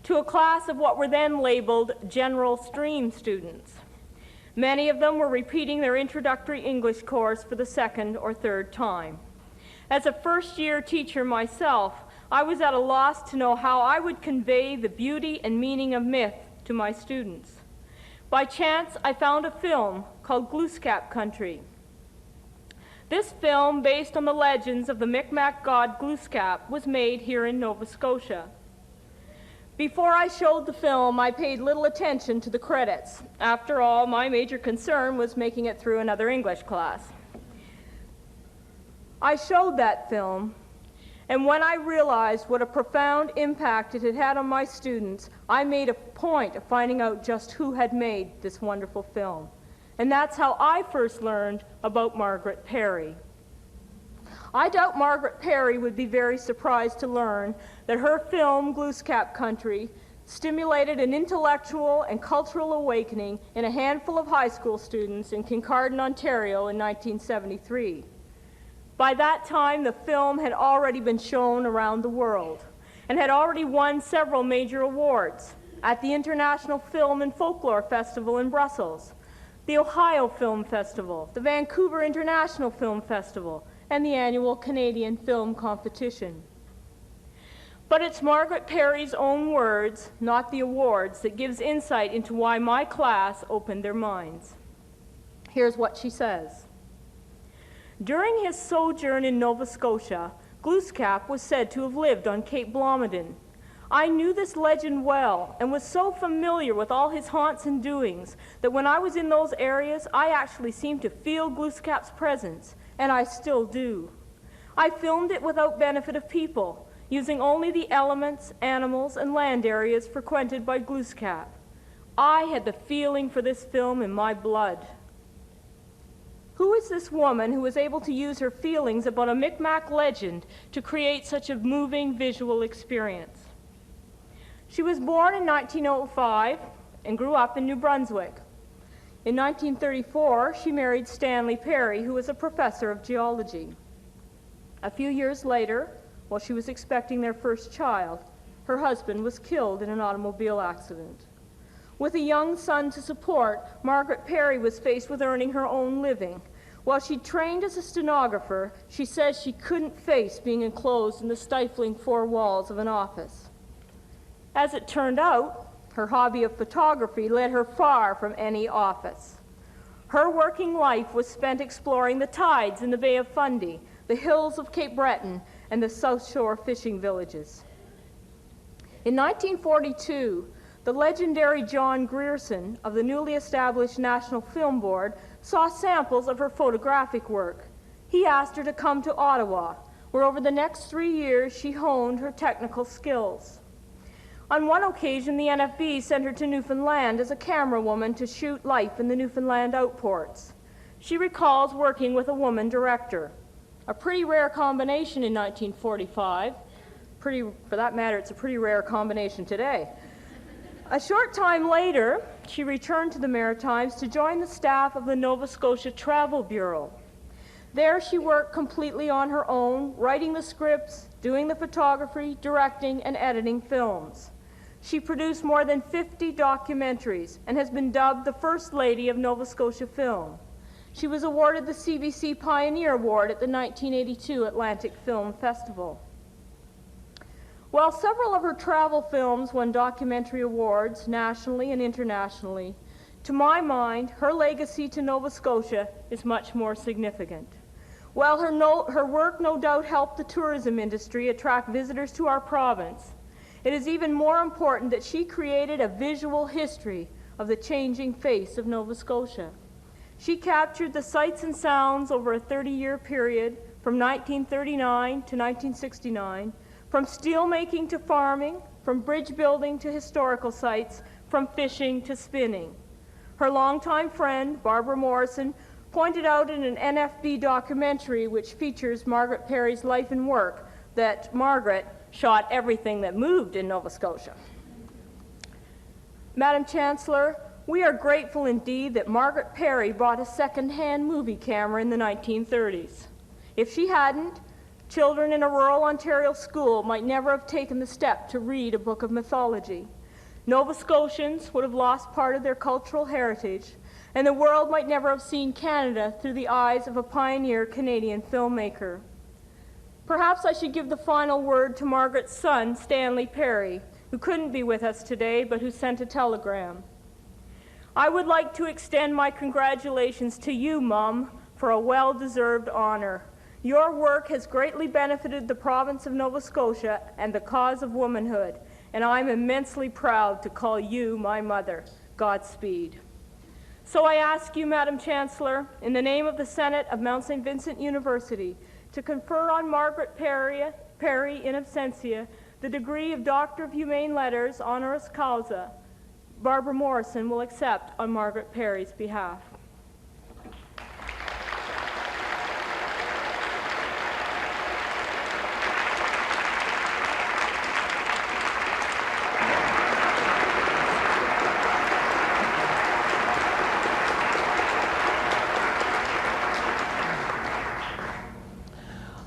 to a class of what were then labeled general stream students. Many of them were repeating their introductory English course for the second or third time. As a first-year teacher myself, I was at a loss to know how I would convey the beauty and meaning of myth to my students. By chance, I found a film called Glooscap Country. This film, based on the legends of the Micmac god Glooscap, was made here in Nova Scotia. Before I showed the film, I paid little attention to the credits. After all, my major concern was making it through another English class. I showed that film, and when I realized what a profound impact it had had on my students, I made a point of finding out just who had made this wonderful film. And that's how I first learned about Margaret Perry. I doubt Margaret Perry would be very surprised to learn that her film, Glooscap Country, stimulated an intellectual and cultural awakening in a handful of high school students in Kincardine, Ontario in 1973. By that time, the film had already been shown around the world and had already won several major awards at the International Film and Folklore Festival in Brussels, the Ohio Film Festival, the Vancouver International Film Festival, and the annual Canadian Film Competition. But it's Margaret Perry's own words, not the awards, that gives insight into why my class opened their minds. Here's what she says. During his sojourn in Nova Scotia, Glooscap was said to have lived on Cape Blomidon. I knew this legend well and was so familiar with all his haunts and doings that when I was in those areas, I actually seemed to feel Glooscap's presence, and I still do. I filmed it without benefit of people, using only the elements, animals, and land areas frequented by Glooscap. I had the feeling for this film in my blood. Who is this woman who was able to use her feelings about a Micmac legend to create such a moving visual experience? She was born in 1905 and grew up in New Brunswick. In 1934, she married Stanley Perry, who was a professor of geology. A few years later, while she was expecting their first child, her husband was killed in an automobile accident. With a young son to support, Margaret Perry was faced with earning her own living. While she trained as a stenographer, she says she couldn't face being enclosed in the stifling four walls of an office. As it turned out, her hobby of photography led her far from any office. Her working life was spent exploring the tides in the Bay of Fundy, the hills of Cape Breton, and the South Shore fishing villages. In 1942, the legendary John Grierson of the newly established National Film Board saw samples of her photographic work. He asked her to come to Ottawa, where over the next 3 years she honed her technical skills. On one occasion, the NFB sent her to Newfoundland as a camera woman to shoot life in the Newfoundland outports. She recalls working with a woman director, a pretty rare combination in 1945. For that matter, it's a pretty rare combination today. A short time later, she returned to the Maritimes to join the staff of the Nova Scotia Travel Bureau. There she worked completely on her own, writing the scripts, doing the photography, directing, and editing films. She produced more than 50 documentaries and has been dubbed the First Lady of Nova Scotia Film. She was awarded the CBC Pioneer Award at the 1982 Atlantic Film Festival. While several of her travel films won documentary awards nationally and internationally, to my mind, her legacy to Nova Scotia is much more significant. While her work no doubt helped the tourism industry attract visitors to our province, it is even more important that she created a visual history of the changing face of Nova Scotia. She captured the sights and sounds over a 30-year period from 1939 to 1969, from steelmaking to farming, from bridge building to historical sites, from fishing to spinning. Her longtime friend, Barbara Morrison, pointed out in an NFB documentary which features Margaret Perry's life and work that Margaret shot everything that moved in Nova Scotia. Madam Chancellor, we are grateful indeed that Margaret Perry bought a second-hand movie camera in the 1930s. If she hadn't, children in a rural Ontario school might never have taken the step to read a book of mythology. Nova Scotians would have lost part of their cultural heritage, and the world might never have seen Canada through the eyes of a pioneer Canadian filmmaker. Perhaps I should give the final word to Margaret's son, Stanley Perry, who couldn't be with us today, but who sent a telegram. I would like to extend my congratulations to you, Mum, for a well-deserved honor. Your work has greatly benefited the province of Nova Scotia and the cause of womanhood, and I'm immensely proud to call you my mother. Godspeed. So I ask you, Madam Chancellor, in the name of the Senate of Mount St. Vincent University, to confer on Margaret Perry in absentia the degree of Doctor of Humane Letters honoris causa. Barbara Morrison will accept on Margaret Perry's behalf.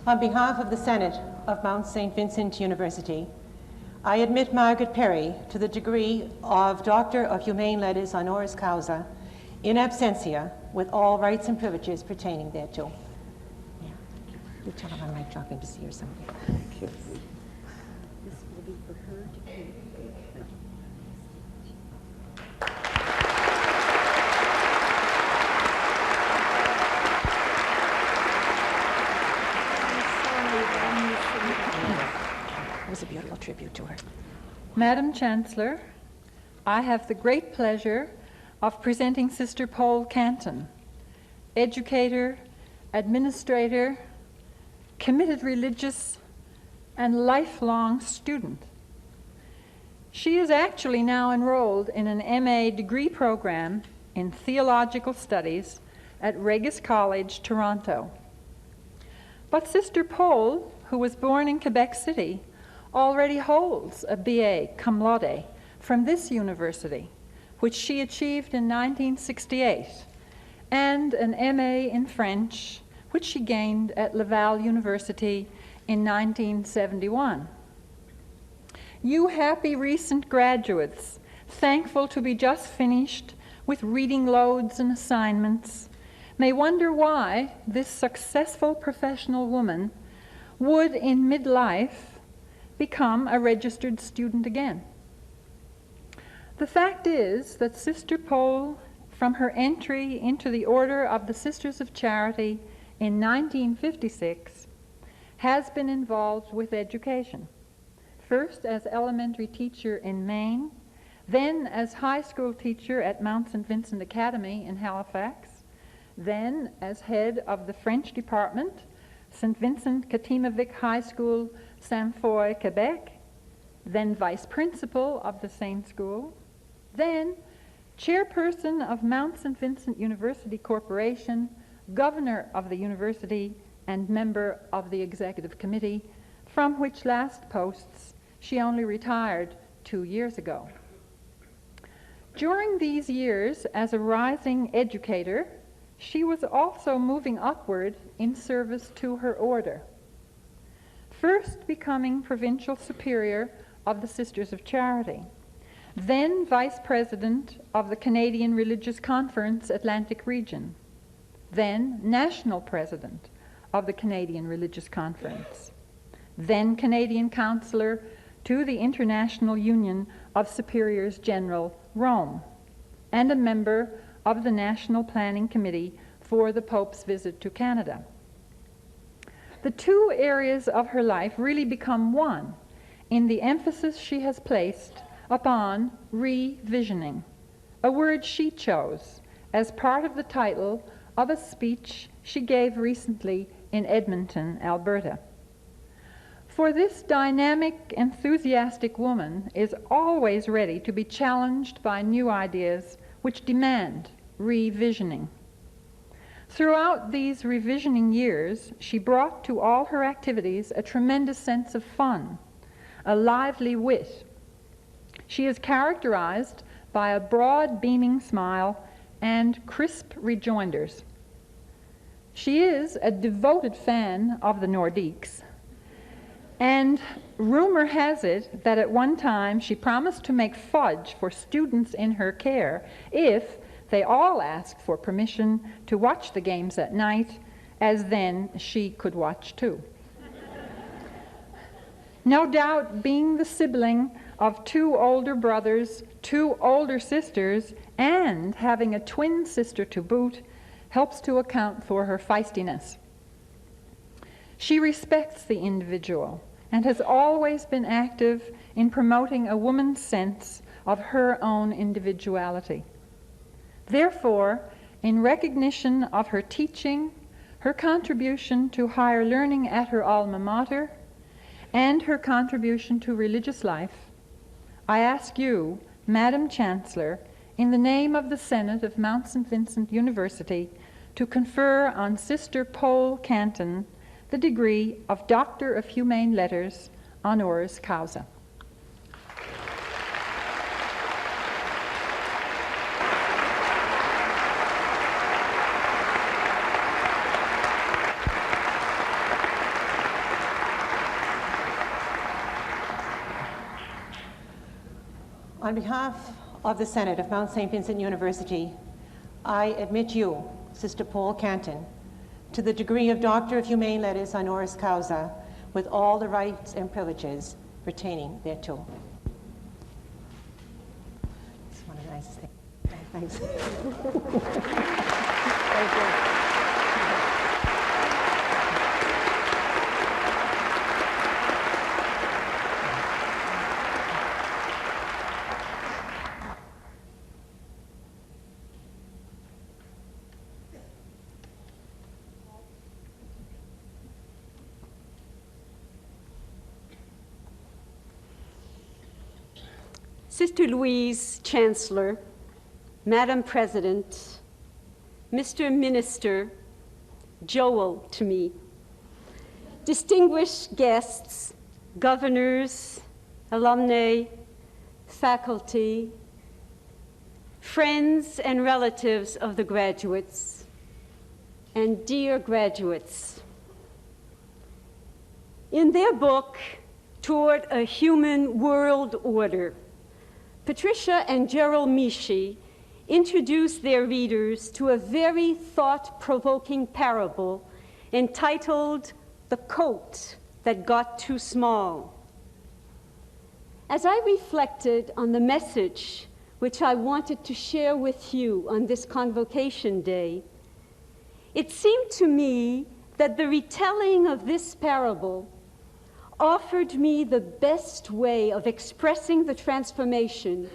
On behalf of the Senate of Mount St. Vincent University, I admit Margaret Perry to the degree of Doctor of Humane Letters honoris causa in absentia with all rights and privileges pertaining thereto. Yeah. You tell them I might drop in to see her someday. Thank you. This will be for her to keep. It was a beautiful tribute to her. Madam Chancellor, I have the great pleasure of presenting Sister Paule Cantin, educator, administrator, committed religious, and lifelong student. She is actually now enrolled in an MA degree program in theological studies at Regis College, Toronto. But Sister Paule, who was born in Quebec City, already holds a BA cum laude from this university, which she achieved in 1968, and an MA in French, which she gained at Laval University in 1971. You happy recent graduates, thankful to be just finished with reading loads and assignments, may wonder why this successful professional woman would in midlife become a registered student again. The fact is that Sister Paule, from her entry into the Order of the Sisters of Charity in 1956, has been involved with education, first as elementary teacher in Maine, then as high school teacher at Mount St. Vincent Academy in Halifax, then as head of the French department, St. Vincent Katimavik High School, Sainte-Foy, Quebec, then vice principal of the same school, then chairperson of Mount St. Vincent University Corporation, governor of the university, and member of the executive committee, from which last posts she only retired 2 years ago. During these years as a rising educator, she was also moving upward in service to her order, first becoming Provincial Superior of the Sisters of Charity, then Vice President of the Canadian Religious Conference Atlantic Region, then National President of the Canadian Religious Conference, then Canadian Counselor to the International Union of Superiors General, Rome, and a member of the National Planning Committee for the Pope's visit to Canada. The two areas of her life really become one in the emphasis she has placed upon revisioning, a word she chose as part of the title of a speech she gave recently in Edmonton, Alberta. For this dynamic, enthusiastic woman is always ready to be challenged by new ideas which demand revisioning. Throughout these revisioning years, she brought to all her activities a tremendous sense of fun, a lively wit. She is characterized by a broad, beaming smile and crisp rejoinders. She is a devoted fan of the Nordiques, and rumor has it that at one time she promised to make fudge for students in her care if they all asked for permission to watch the games at night, as then she could watch too. No doubt, being the sibling of 2 older brothers, 2 older sisters, and having a twin sister to boot helps to account for her feistiness. She respects the individual and has always been active in promoting a woman's sense of her own individuality. Therefore, in recognition of her teaching, her contribution to higher learning at her alma mater, and her contribution to religious life, I ask you, Madam Chancellor, in the name of the Senate of Mount St. Vincent University, to confer on Sister Paule Cantin the degree of Doctor of Humane Letters, honoris causa. On behalf of the Senate of Mount St. Vincent University, I admit you, Sister Paule Cantin, to the degree of Doctor of Humane Letters honoris causa, with all the rights and privileges pertaining thereto. It's one of the nicest things. Thanks. Thank you. Sister Louise, Chancellor, Madam President, Mr. Minister, Joel to me, distinguished guests, governors, alumni, faculty, friends and relatives of the graduates, and dear graduates. In their book, Toward a Human World Order, Patricia and Gerald Mishi introduced their readers to a very thought-provoking parable entitled The Coat That Got Too Small. As I reflected on the message which I wanted to share with you on this Convocation Day, it seemed to me that the retelling of this parable offered me the best way of expressing the transformation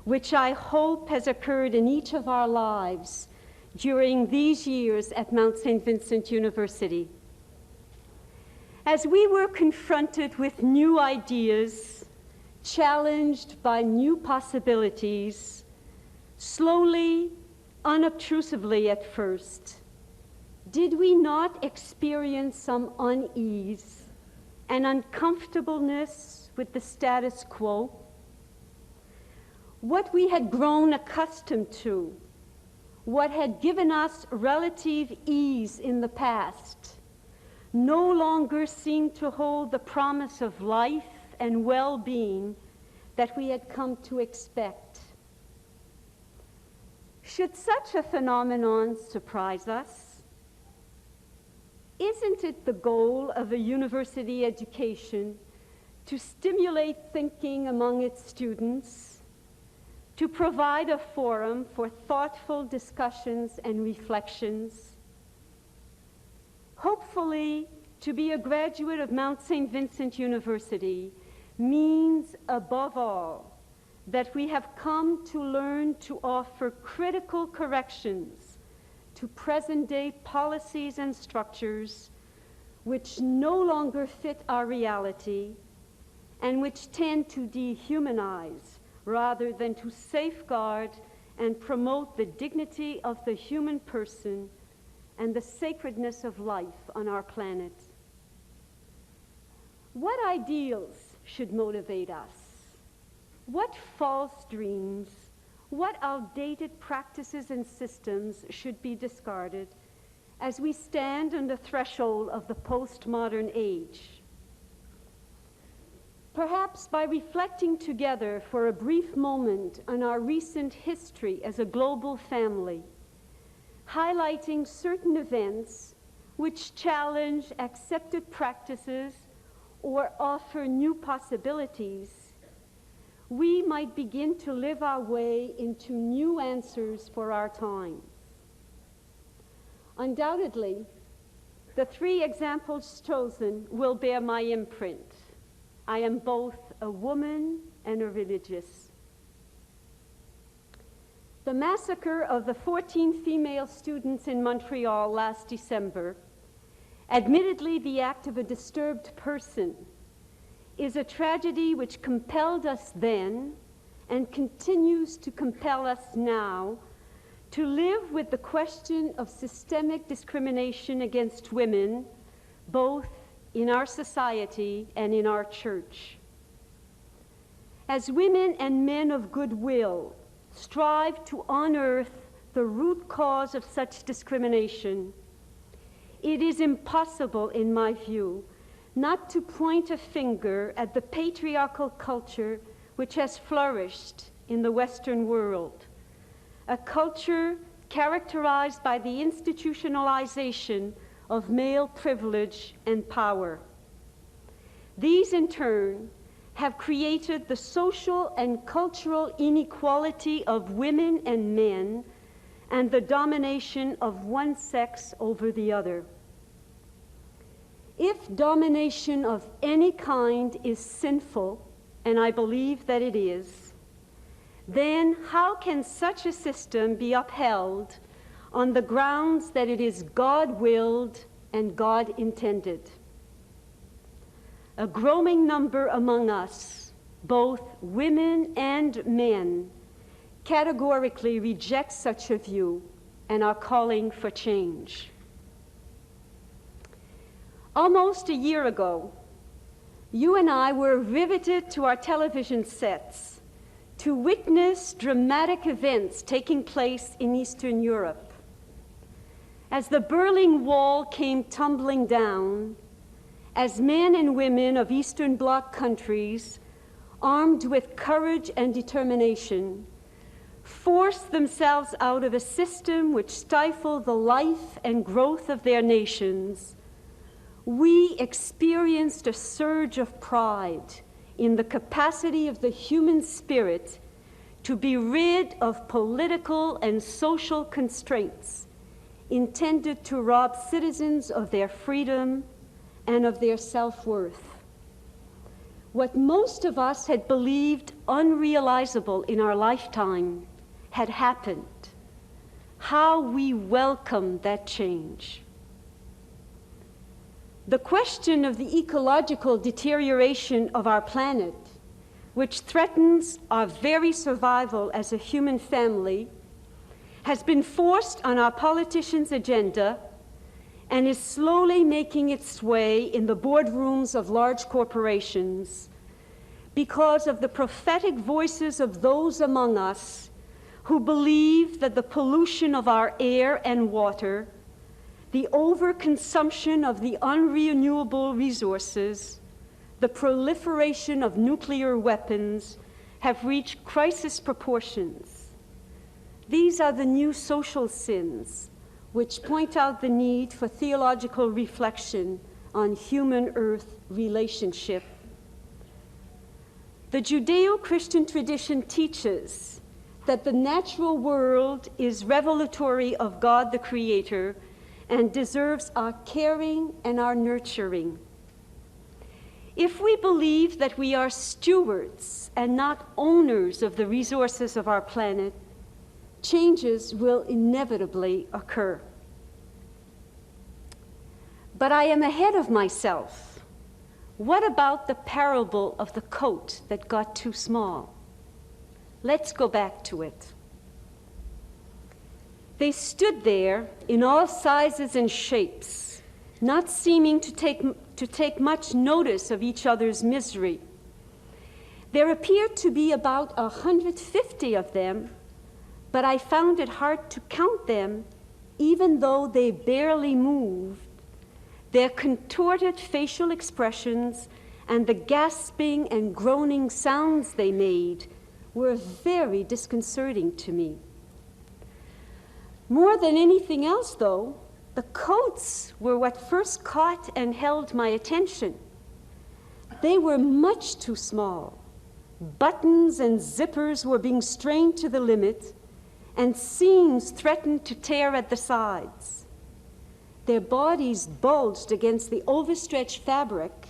which I hope has occurred in each of our lives during these years at Mount St. Vincent University. As we were confronted with new ideas, challenged by new possibilities, slowly, unobtrusively at first, did we not experience some unease and uncomfortableness with the status quo? What we had grown accustomed to, what had given us relative ease in the past, no longer seemed to hold the promise of life and well-being that we had come to expect. Should such a phenomenon surprise us? Isn't it the goal of a university education to stimulate thinking among its students, to provide a forum for thoughtful discussions and reflections? Hopefully, to be a graduate of Mount St. Vincent University means, above all, that we have come to learn to offer critical corrections to present-day policies and structures which no longer fit our reality and which tend to dehumanize rather than to safeguard and promote the dignity of the human person and the sacredness of life on our planet. What ideals should motivate us? What false dreams, what outdated practices and systems should be discarded as we stand on the threshold of the postmodern age? Perhaps by reflecting together for a brief moment on our recent history as a global family, highlighting certain events which challenge accepted practices or offer new possibilities, we might begin to live our way into new answers for our time. Undoubtedly, the three examples chosen will bear my imprint. I am both a woman and a religious. The massacre of the 14 female students in Montreal last December, admittedly the act of a disturbed person, is a tragedy which compelled us then and continues to compel us now to live with the question of systemic discrimination against women, both in our society and in our church. As women and men of goodwill strive to unearth the root cause of such discrimination, it is impossible, in my view, not to point a finger at the patriarchal culture which has flourished in the Western world, a culture characterized by the institutionalization of male privilege and power. These, in turn, have created the social and cultural inequality of women and men and the domination of one sex over the other. If domination of any kind is sinful, and I believe that it is, then how can such a system be upheld on the grounds that it is God-willed and God-intended? A growing number among us, both women and men, categorically reject such a view and are calling for change. Almost a year ago, you and I were riveted to our television sets to witness dramatic events taking place in Eastern Europe. As the Berlin Wall came tumbling down, as men and women of Eastern Bloc countries, armed with courage and determination, forced themselves out of a system which stifled the life and growth of their nations, we experienced a surge of pride in the capacity of the human spirit to be rid of political and social constraints intended to rob citizens of their freedom and of their self-worth. What most of us had believed unrealizable in our lifetime had happened. How we welcome that change. The question of the ecological deterioration of our planet, which threatens our very survival as a human family, has been forced on our politicians' agenda and is slowly making its way in the boardrooms of large corporations because of the prophetic voices of those among us who believe that the pollution of our air and water, the overconsumption of the unrenewable resources, the proliferation of nuclear weapons have reached crisis proportions. These are the new social sins which point out the need for theological reflection on human-earth relationship. The Judeo-Christian tradition teaches that the natural world is revelatory of God the Creator and deserves our caring and our nurturing. If we believe that we are stewards and not owners of the resources of our planet, changes will inevitably occur. But I am ahead of myself. What about the parable of the coat that got too small? Let's go back to it. They stood there in all sizes and shapes, not seeming to take much notice of each other's misery. There appeared to be about 150 of them, but I found it hard to count them, even though they barely moved. Their contorted facial expressions and the gasping and groaning sounds they made were very disconcerting to me. More than anything else, though, the coats were what first caught and held my attention. They were much too small, Buttons and zippers were being strained to the limit, and seams threatened to tear at the sides. Their bodies bulged against the overstretched fabric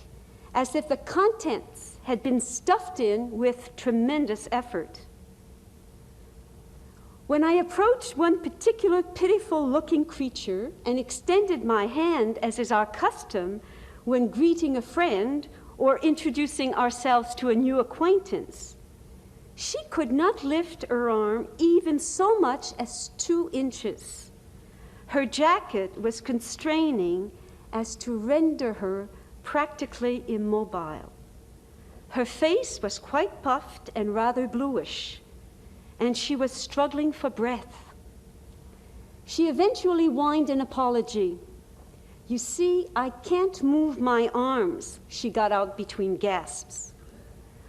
as if the contents had been stuffed in with tremendous effort. When I approached one particular pitiful-looking creature and extended my hand, as is our custom when greeting a friend or introducing ourselves to a new acquaintance, she could not lift her arm even so much as 2 inches. Her jacket was constraining as to render her practically immobile. Her face was quite puffed and rather bluish, and she was struggling for breath. She eventually whined an apology. "You see, I can't move my arms," she got out between gasps.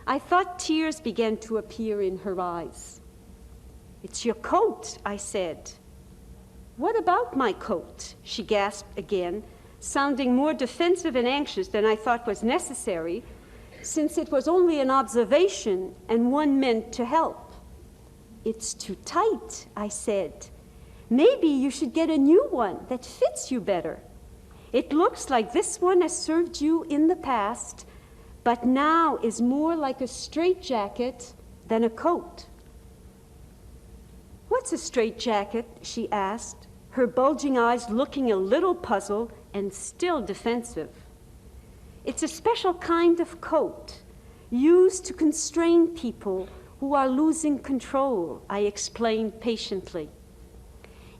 I thought tears began to appear in her eyes. "It's your coat," I said. "What about my coat?" she gasped again, sounding more defensive and anxious than I thought was necessary, since it was only an observation and one meant to help. "It's too tight," I said. "Maybe you should get a new one that fits you better. It looks like this one has served you in the past, but now is more like a straitjacket than a coat." "What's a straitjacket?" she asked, her bulging eyes looking a little puzzled and still defensive. "It's a special kind of coat used to constrain people who are losing control," I explained patiently.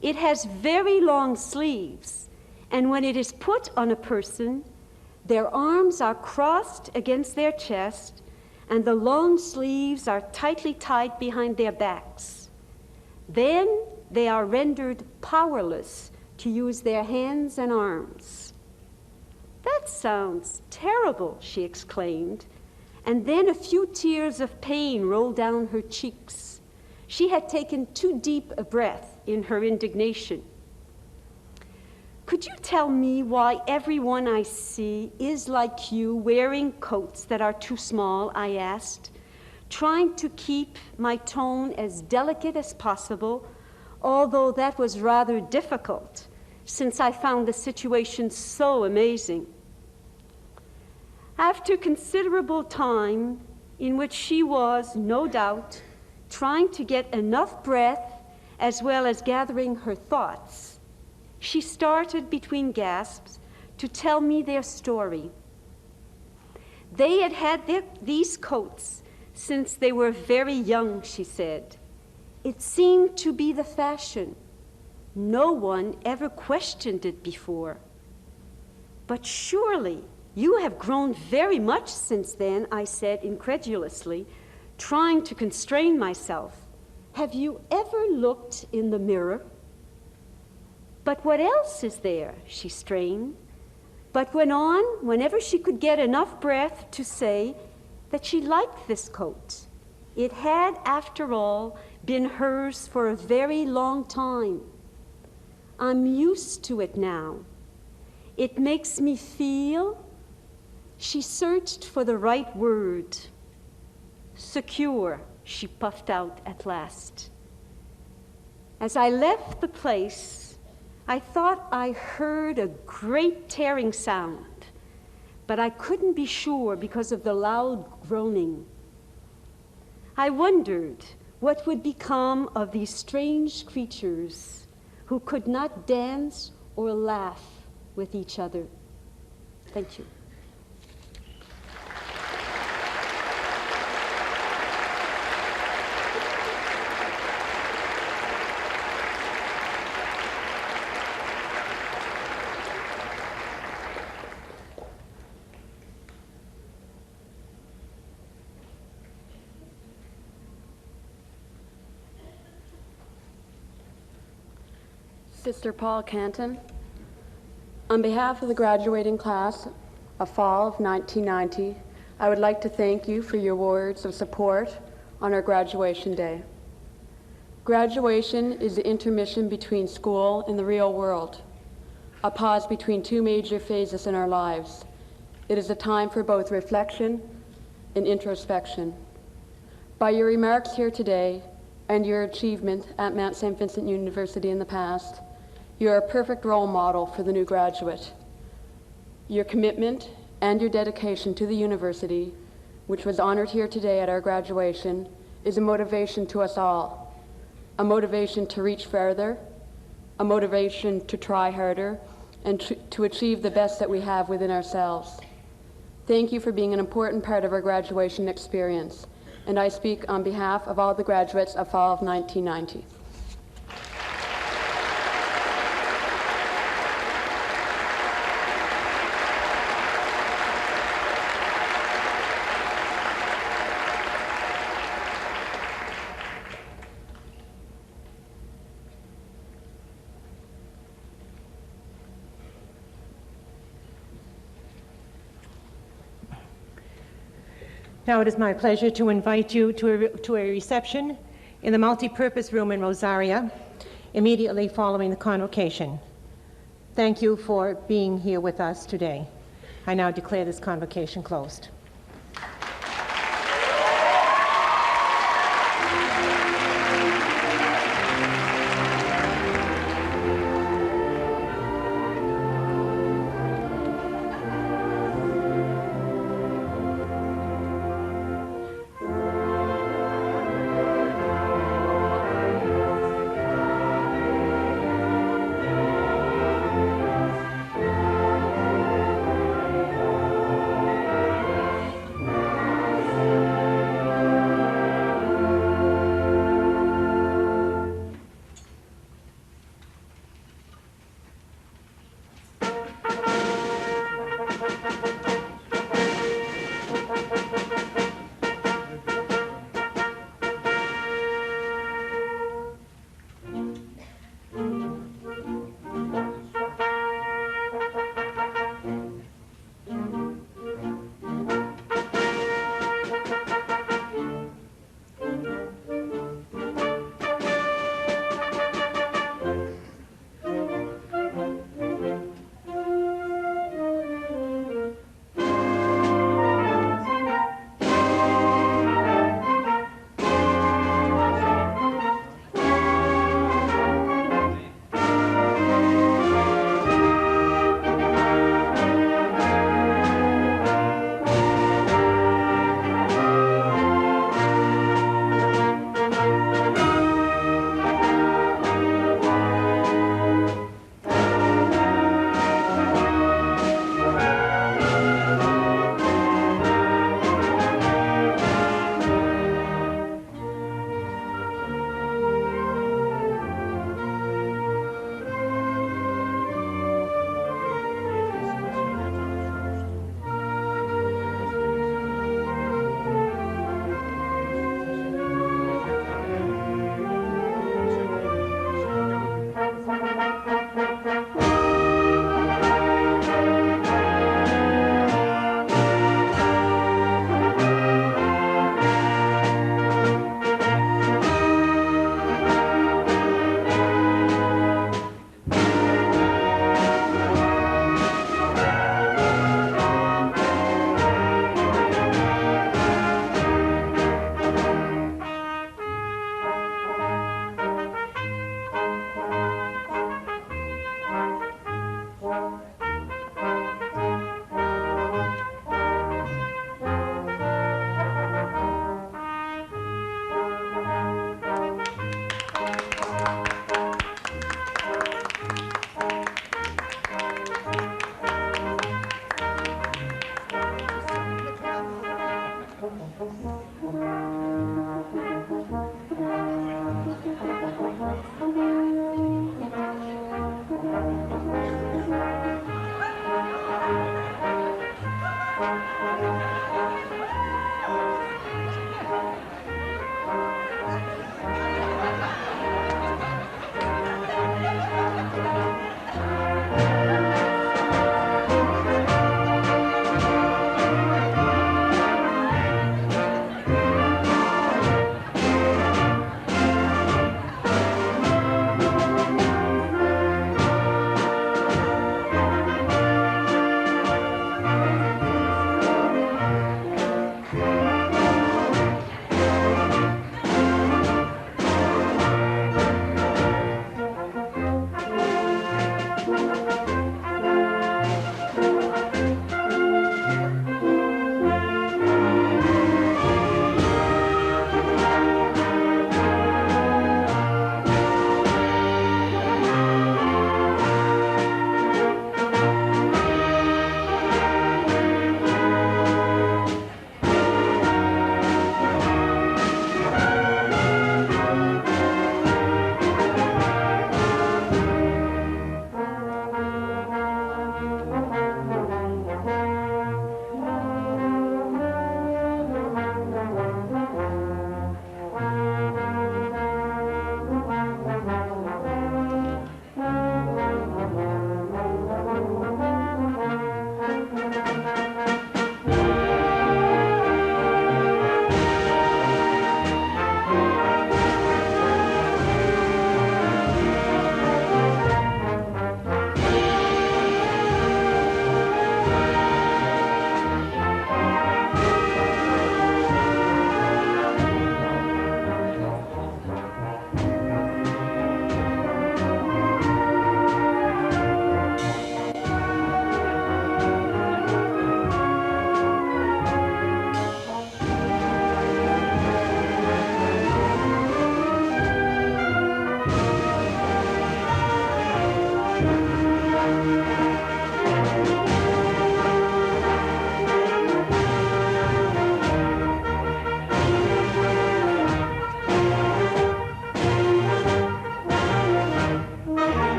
"It has very long sleeves, and when it is put on a person, their arms are crossed against their chest, and the long sleeves are tightly tied behind their backs. Then they are rendered powerless to use their hands and arms." "That sounds terrible," she exclaimed, and then a few tears of pain rolled down her cheeks. She had taken too deep a breath in her indignation. "Could you tell me why everyone I see is like you, wearing coats that are too small?" I asked, trying to keep my tone as delicate as possible, although that was rather difficult, since I found the situation so amazing. After considerable time, in which she was, no doubt, trying to get enough breath as well as gathering her thoughts, she started between gasps to tell me their story. They had had these coats since they were very young, she said. It seemed to be the fashion. No one ever questioned it before. "But surely you have grown very much since then," I said incredulously, trying to constrain myself. "Have you ever looked in the mirror?" "But what else is there?" she strained, but went on whenever she could get enough breath to say that she liked this coat. It had, after all, been hers for a very long time. "I'm used to it now. It makes me feel," she searched for the right word, "secure," she puffed out at last. As I left the place, I thought I heard a great tearing sound, but I couldn't be sure because of the loud groaning. I wondered what would become of these strange creatures who could not dance or laugh with each other. Thank you. Sister Paule Cantin, on behalf of the graduating class of fall of 1990, I would like to thank you for your words of support on our graduation day. Graduation is the intermission between school and the real world, a pause between two major phases in our lives. It is a time for both reflection and introspection. By your remarks here today and your achievement at Mount St. Vincent University in the past, you are a perfect role model for the new graduate. Your commitment and your dedication to the university, which was honored here today at our graduation, is a motivation to us all, a motivation to reach further, a motivation to try harder, and to achieve the best that we have within ourselves. Thank you for being an important part of our graduation experience, and I speak on behalf of all the graduates of fall of 1990. Now it is my pleasure to invite you to a reception in the multi-purpose room in Rosaria immediately following the convocation. Thank you for being here with us today. I now declare this convocation closed.